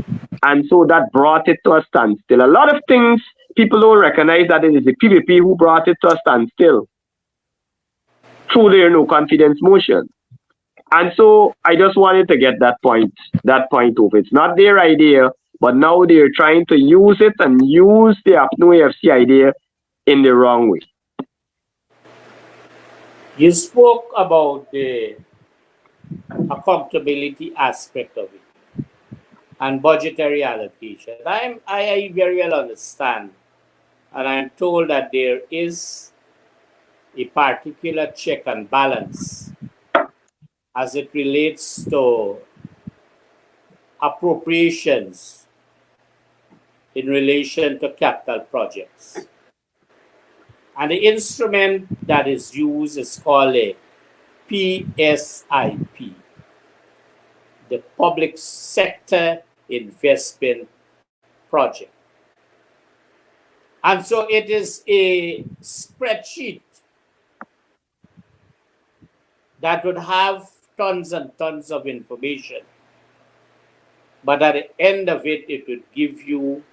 and so that brought it to a standstill. A lot of things people don't recognize that it is the PPP who brought it to a standstill through their no confidence motion. And so I just wanted to get that point over. It's not their idea, but now they're trying to use it and use the APNO AFC idea in the wrong way. You spoke about the accountability aspect of it and budgetary allocation. I very well understand, and I'm told that there is a particular check and balance as it relates to appropriations in relation to capital projects. And the instrument that is used is called a PSIP, the Public Sector Investment Project. And so it is a spreadsheet that would have tons and tons of information. But at the end of it, it would give you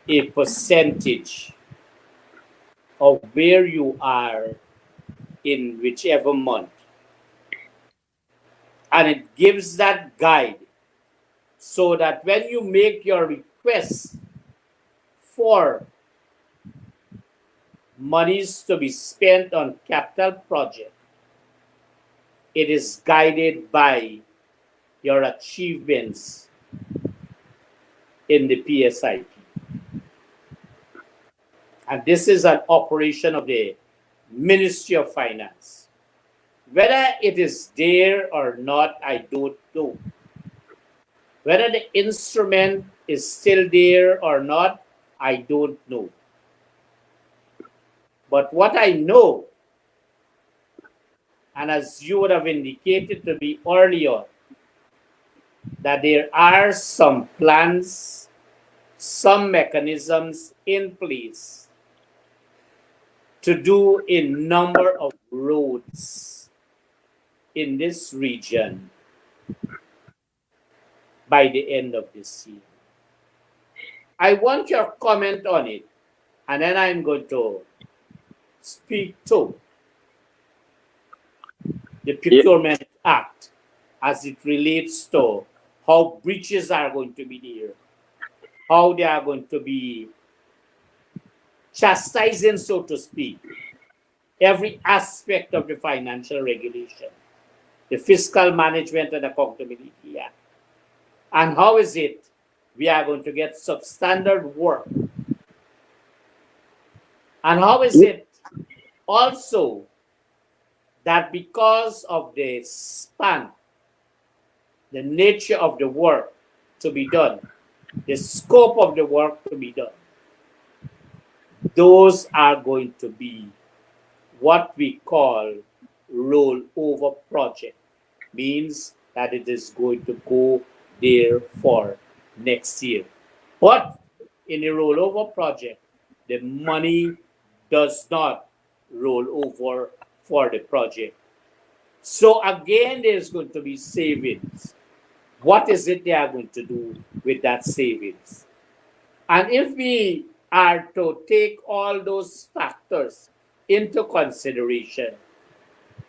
a percentage of where you are in whichever month. And it gives that guide so that when you make your request for monies to be spent on capital projects, it is guided by your achievements in the PSIP. And this is an operation of the Ministry of Finance. Whether it is there or not, I don't know. Whether the instrument is still there or not, I don't know. But what I know, and as you would have indicated to me earlier, that there are some plans, some mechanisms in place to do a number of roads in this region by the end of this year. I want your comment on it, and then I'm going to speak to the Procurement Act as it relates to how breaches are going to be there, how they are going to be chastising, so to speak, every aspect of the financial regulation, the Fiscal Management and Accountability Act. And how is it we are going to get substandard work? And how is it also that because of the span the nature of the work to be done, the scope of the work to be done, those are going to be what we call rollover project. Means that it is going to go there for next year. But in a rollover project, the money does not roll over for the project. So again, there's going to be savings. What is it they are going to do with that savings? And if we are to take all those factors into consideration,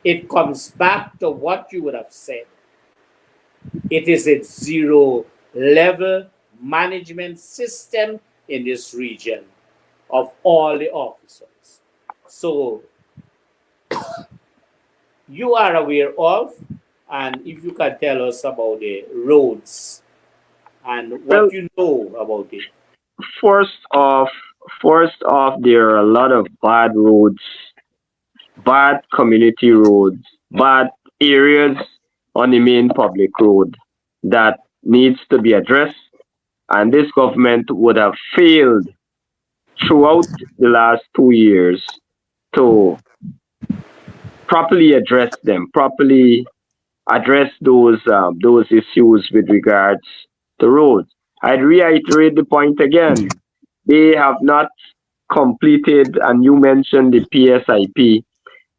it comes back to what you would have said. It is a zero level management system in this region of all the officers. So you are aware of, and if you can tell us about the roads and Well, what you know about it. first off, there are a lot of bad roads, bad community roads, bad areas on the main public road that needs to be addressed. And this government would have failed throughout the last 2 years to properly address them, properly address those issues with regards to roads. I'd reiterate the point again. They have not completed, and you mentioned the PSIP.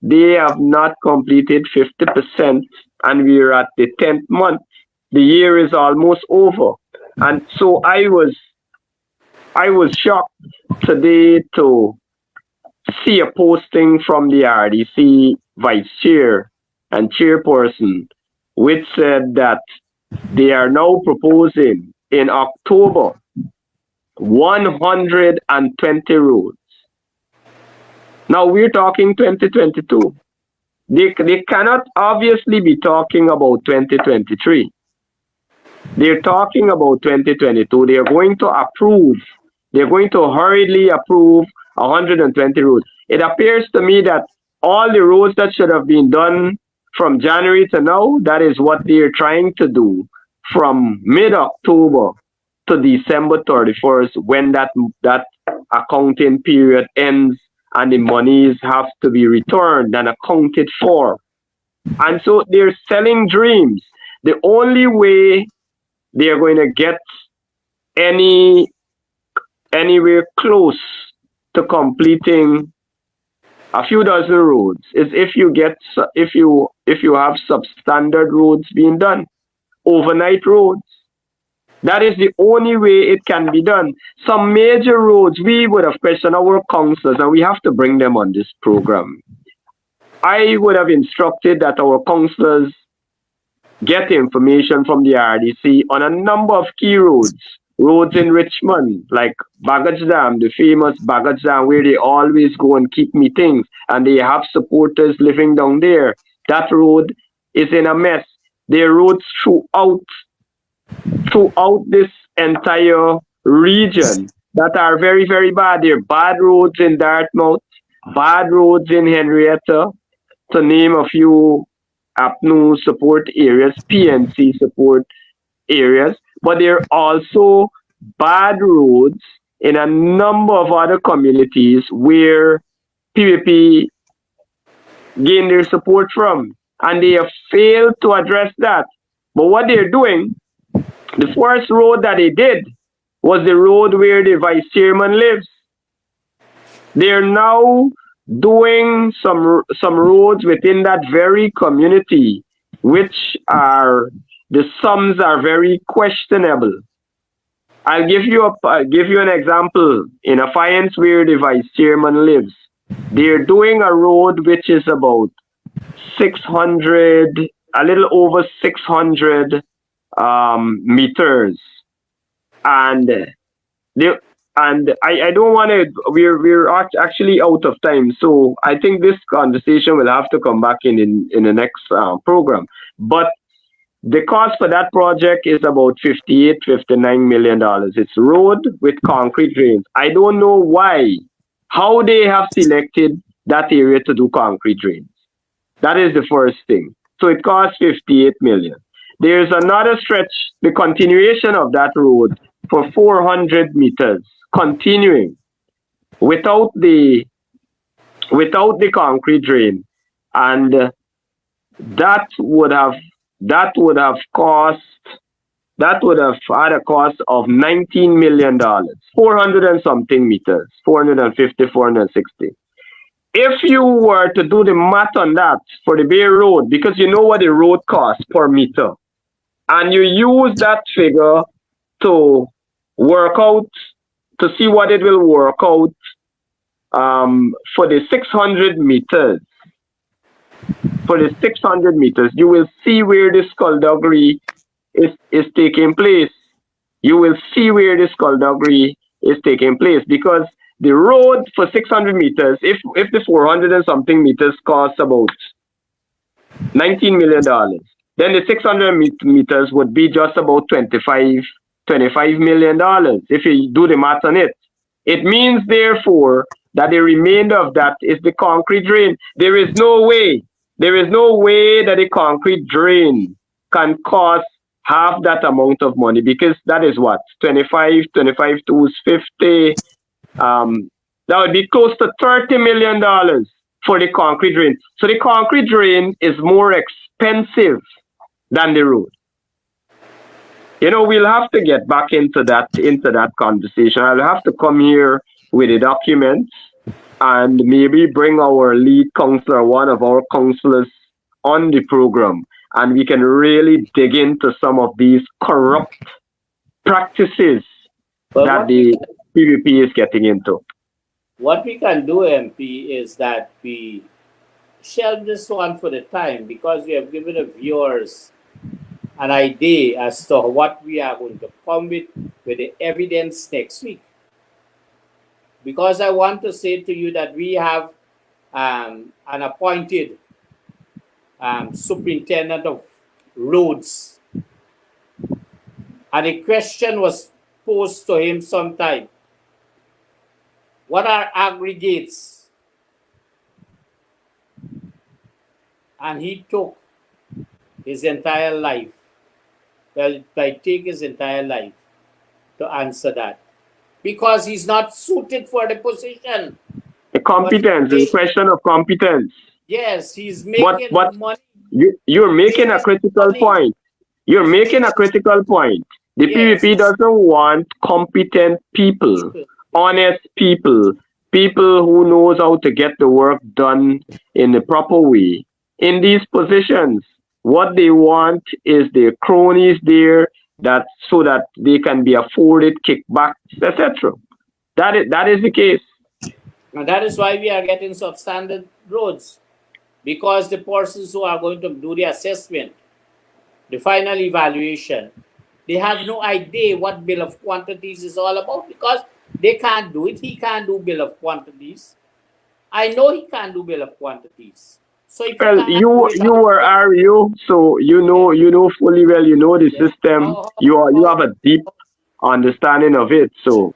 They have not completed 50%, and we're at the 10th month. The year is almost over, and so I was shocked today to see a posting from the RDC vice chair and chairperson, which said that they are now proposing in October 120 roads. Now we're talking 2022. They cannot obviously be talking about 2023. They're talking about 2022. They're going to approve. They're going to hurriedly approve 120 roads. It appears to me that all the roads that should have been done from January to now, that is what they're trying to do from mid-October to December 31st, when that accounting period ends and the monies have to be returned and accounted for. And so they're selling dreams. The only way they are going to get anywhere close to completing a few dozen roads is if you have substandard roads being done, overnight roads. That is the only way it can be done. Some major roads, we would have questioned our councillors, and we have to bring them on this program. I would have instructed that our councillors get information from the RDC on a number of key roads. Roads in Richmond, like Baggage Dam, the famous Baggage Dam, where they always go and keep meetings, and they have supporters living down there. That road is in a mess. There are roads throughout this entire region that are very, very bad. There are bad roads in Dartmouth, bad roads in Henrietta, to name a few APNU support areas, PNC support areas, but there are also bad roads in a number of other communities where PVP gain their support from, and they have failed to address that. But what they're doing, the first road that they did was the road where the vice chairman lives. They're now doing some roads within that very community, which are the sums are very questionable. I'll give you an example. In a Affiance, where the vice chairman lives, they're doing a road which is about 600, a little over 600 meters, and I don't want to. We're actually out of time, so I think this conversation will have to come back in the next program. But the cost for that project is about $59 million. It's road with concrete drains. I don't know how they have selected that area to do concrete drains. That is the first thing. So it costs $58 million. There's another stretch, the continuation of that road for 400 meters, continuing without the concrete drain, and that would have that would have cost that would have had a cost of $19 million, 400 and something meters, 450, 460. If you were to do the math on that for the Bay Road, because you know what the road costs per meter, and you use that figure to work out, to see what it will work out for the 600 meters. For the 600 meters, you will see where the skullduggery is taking place. You will see where the skullduggery is taking place, because the road for 600 meters, if the 400 and something meters costs about $19 million, then the 600 meters would be just about $25 million if you do the math on it. It means, therefore, that the remainder of that is the concrete drain. There is no way that a concrete drain can cost half that amount of money, because that is what, 25 to 50. That would be close to $30 million for the concrete drain. So the concrete drain is more expensive than the road. We'll have to get back into that conversation. I'll have to come here with the documents and maybe bring our lead counselor, one of our counselors, on the program, and we can really dig into some of these corrupt practices that the PVP is getting into. What we can do, MP, is that we shelve this one for the time, because we have given the viewers an idea as to what we are going to come with the evidence next week. Because I want to say to you that we have an appointed superintendent of roads, and a question was posed to him sometime: what are aggregates? And he took his entire life. Well, it might take his entire life to answer that, because he's not suited for the position. The competence, the question of competence. Yes, he's making money. You're making a critical point. You're making a critical point. The PVP doesn't want competent people, honest people, people who knows how to get the work done in the proper way in these positions. What they want is the cronies there, so that they can be afforded kickbacks, etc. That is the case. And that is why we are getting substandard roads, because the persons who are going to do the assessment, the final evaluation, they have no idea what bill of quantities is all about, because they can't do it. He can't do bill of quantities. I know he can't do bill of quantities. So if you were RU, so you know fully well, you know the system. You have a deep understanding of it. So,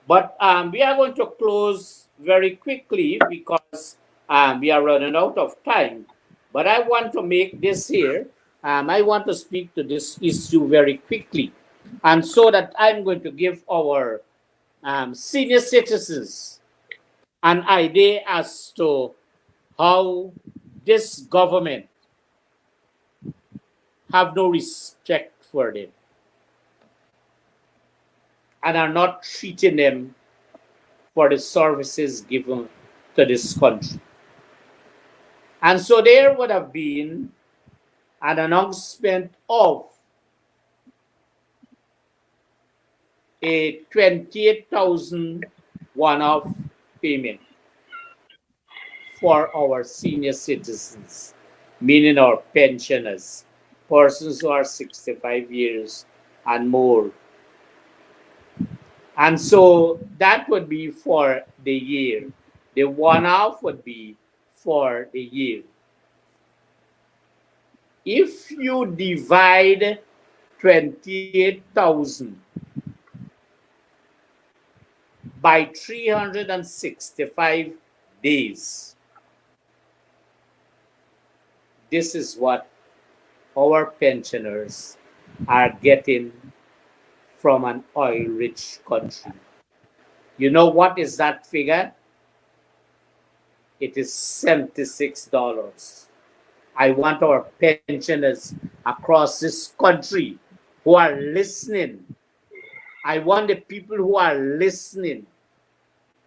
but we are going to close very quickly, because we are running out of time. But I want to make this here. I want to speak to this issue very quickly, and so that I'm going to give our senior citizens an idea as to how this government have no respect for them and are not treating them for the services given to this country. And so there would have been an announcement of a 28,000 one-off payment for our senior citizens, meaning our pensioners, persons who are 65 years and more. And so that would be for the year. The one-off would be for the year. If you divide 28,000 by 365 days, this is what our pensioners are getting from an oil-rich country. You know what is that figure? It is $76. I want our pensioners across this country who are listening. I want the people who are listening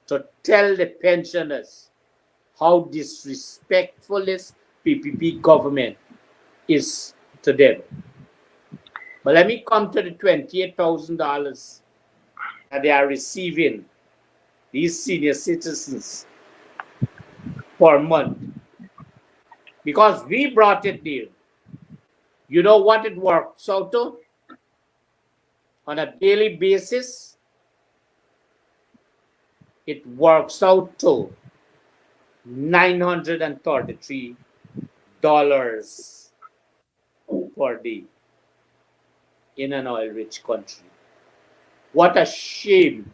to tell the pensioners how disrespectful this PPP government is to them. But let me come to the $28,000 that they are receiving, these senior citizens, per month. Because we brought it there. You know what it works out to? On a daily basis, it works out to $933 per day in an oil-rich country. What a shame.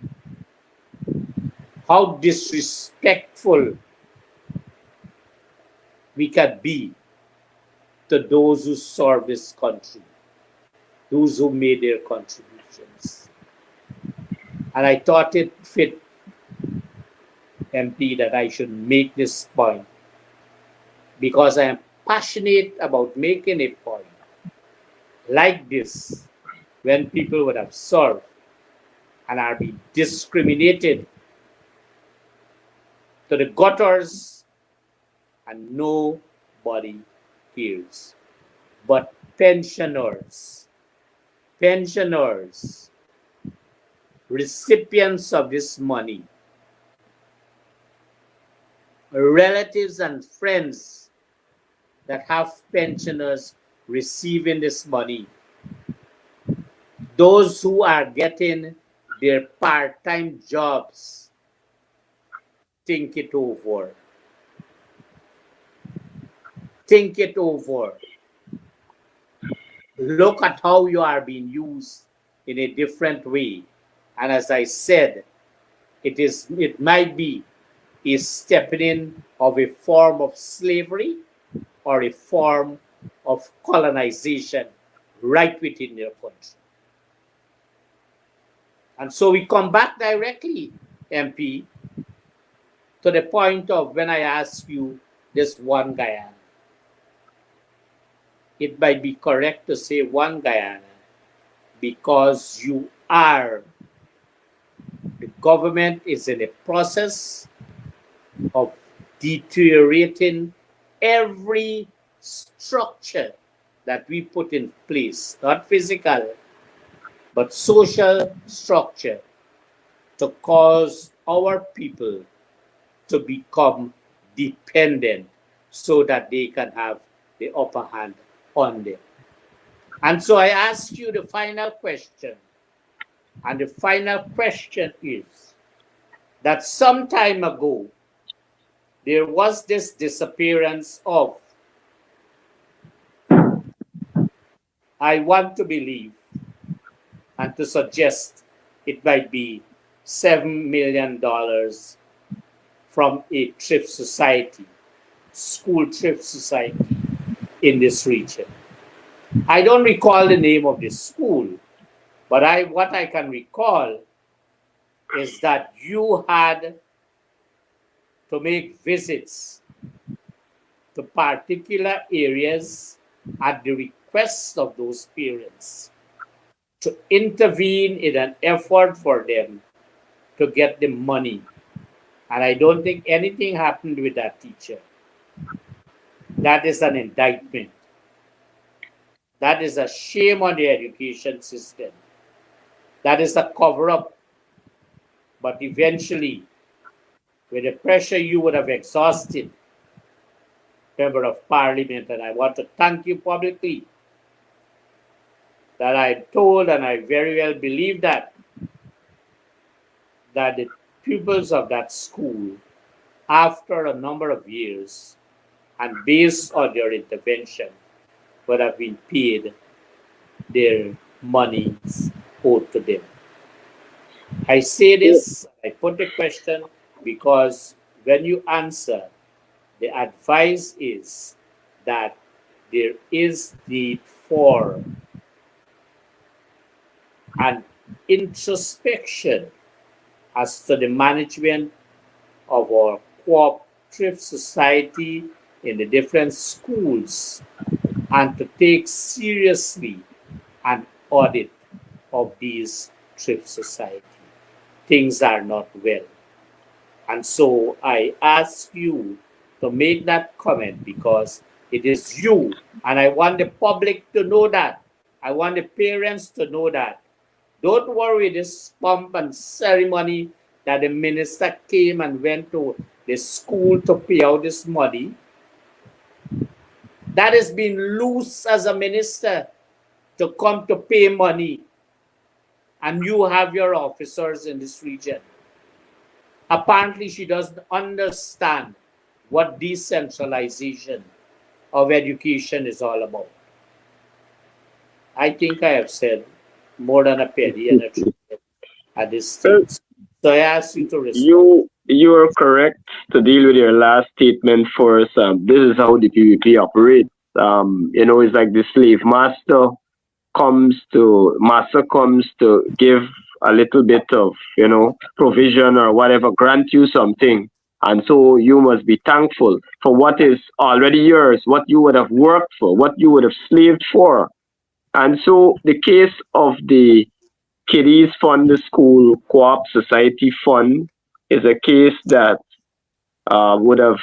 How disrespectful we can be to those who serve this country, those who made their contributions. And I thought it fit, MP, that I should make this point because I am passionate about making a point like this when people would have served and are being discriminated to the gutters and nobody cares. But pensioners, recipients of this money, relatives and friends that have pensioners receiving this money, those who are getting their part-time jobs, think it over. Think it over. Look at how you are being used in a different way. And as I said, it might be a stepping in of a form of slavery or a form of colonization right within your country. And so we come back directly, MP, to the point of when I ask you this One Guyana. It might be correct to say One Guyana because the government is in a process of deteriorating every structure that we put in place, not physical, but social structure, to cause our people to become dependent so that they can have the upper hand on them. And so I ask you the final question. And the final question is that some time ago, there was this disappearance of, I want to believe and to suggest it might be $7 million from a thrift society, school thrift society in this region. I don't recall the name of the school, but what I can recall is that you had to make visits to particular areas at the request of those parents to intervene in an effort for them to get the money. And I don't think anything happened with that teacher. That is an indictment. That is a shame on the education system. That is a cover-up. But eventually, with the pressure you would have exhausted, Member of Parliament, and I want to thank you publicly that I told, and I very well believe that the pupils of that school, after a number of years, and based on your intervention, would have been paid their monies owed to them. I say this, I put the question because when you answer, the advice is that there is need for an introspection as to the management of our cooperative society in the different schools, and to take seriously an audit of these thrift society. Things are not well. And so I ask you to make that comment because it is you. And I want the public to know that. I want the parents to know that. Don't worry this pomp and ceremony that the minister came and went to the school to pay out this money. That has been loose as a minister to come to pay money. And you have your officers in this region. Apparently, she doesn't understand what decentralization of education is all about. I think I have said more than a penny and a trillion at this stage. So I ask you to respond. You are correct to deal with your last statement first. This is how the PvP operates. It's like the slave master comes to give a little bit of, provision or whatever, grant you something. And so you must be thankful for what is already yours, what you would have worked for, what you would have slaved for. And so the case of the Kiddies Fund, the school co-op society fund, is a case that would have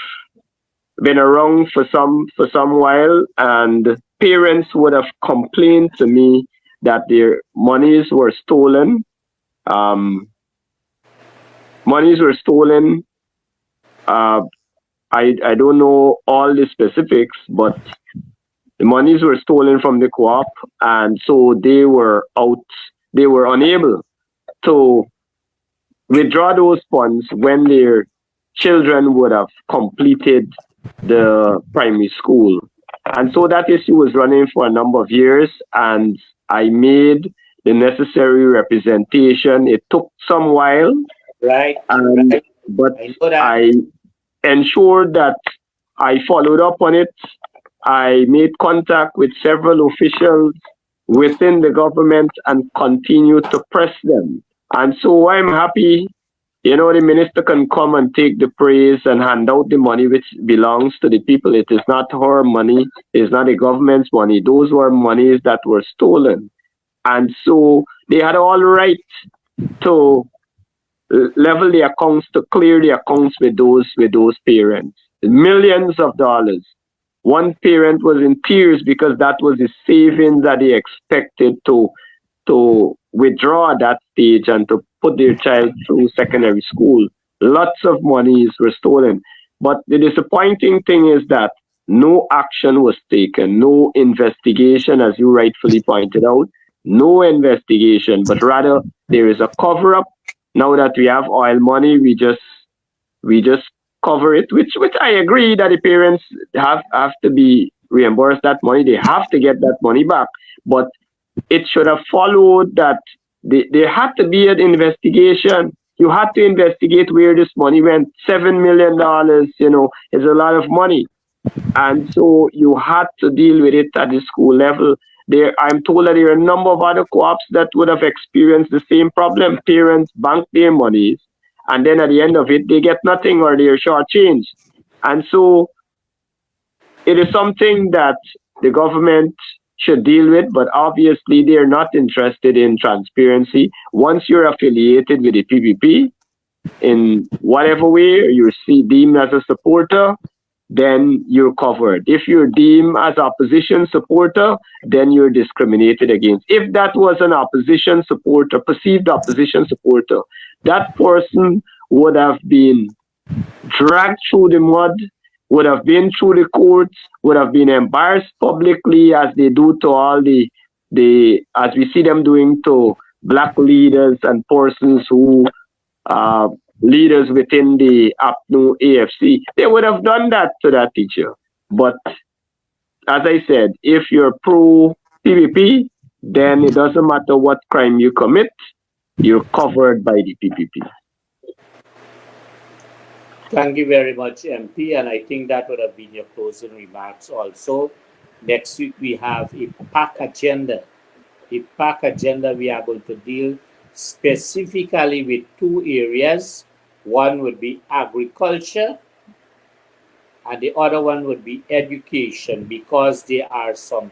been around for some while, and parents would have complained to me that their monies were stolen. Monies were stolen. I don't know all the specifics, but the monies were stolen from the co-op, and so they were unable to withdraw those funds when their children would have completed the primary school. And so that issue was running for a number of years, and I made the necessary representation. It took some while, Right. but I ensured that I followed up on it. I made contact with several officials within the government and continued to press them. And so I'm happy, the minister can come and take the praise and hand out the money which belongs to the people. It is not her money, it's not the government's money. Those were monies that were stolen. And so they had all right to level the accounts, to clear the accounts with those parents. Millions of dollars. One parent was in tears because that was the savings that they expected to withdraw at that stage and to put their child through secondary school. Lots of monies were stolen. But the disappointing thing is that no action was taken, no investigation, as you rightfully pointed out, no investigation, but rather there is a cover-up. Now that we have oil money, we just cover it, which I agree that the parents have to be reimbursed that money. They have to get that money back. But it should have followed that there had to be an investigation. You had to investigate where this money went. $7 million, is a lot of money. And so you had to deal with it at the school level. I'm told that there are a number of other co-ops that would have experienced the same problem. Parents bank their monies, and then at the end of it, they get nothing or they're shortchanged. And so it is something that the government should deal with, but obviously they're not interested in transparency. Once you're affiliated with the PPP, in whatever way you're deemed as a supporter, then you're covered. If you're deemed as opposition supporter, then you're discriminated against. If that was an opposition supporter, perceived opposition supporter, that person would have been dragged through the mud, would have been through the courts, would have been embarrassed publicly as they do to all as we see them doing to black leaders and persons who leaders within the APNU AFC. They would have done that to that teacher. But as I said, if you're pro PPP, then it doesn't matter what crime you commit, you're covered by the PPP. Thank you very much, MP, and I think that would have been your closing remarks also. Next week we have a pack agenda. A pack agenda, we are going to deal specifically with two areas. One would be agriculture, and the other one would be education, because there are some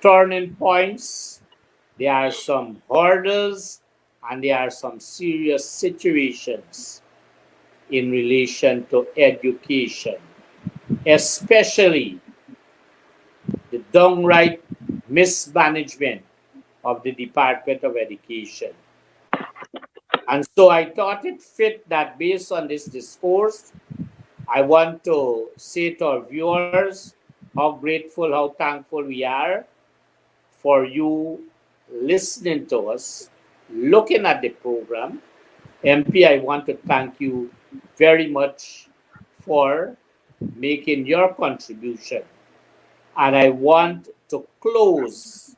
turning points, there are some hurdles, and there are some serious situations in relation to education, especially the downright mismanagement of the Department of Education. And so I thought it fit that based on this discourse, I want to say to our viewers how grateful, how thankful we are for you listening to us, looking at the program. MP, I want to thank you very much for making your contribution. And I want to close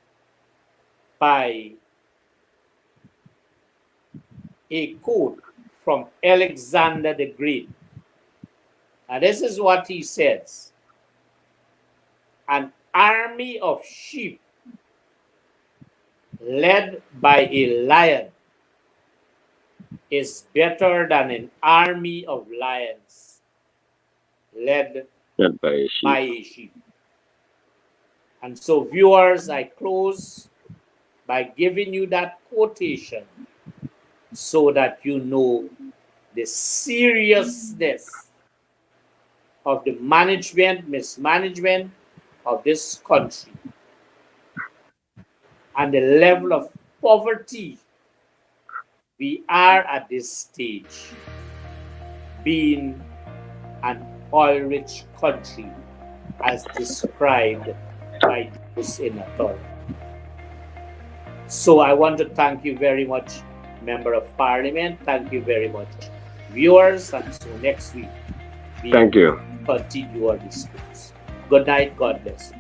by a quote from Alexander the Great. And this is what he says: an army of sheep led by a lion is better than an army of lions led by a sheep. And so, viewers, I close by giving you that quotation so that you know the seriousness of the mismanagement of this country, and the level of poverty we are at this stage, being an oil-rich country as described by those in authority. So I want to thank you very much, Member of Parliament. Thank you very much, viewers. And so next week, we continue our discourse. Good night. God bless you.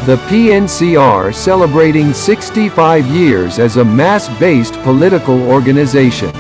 The PNCR celebrating 65 years as a mass-based political organization.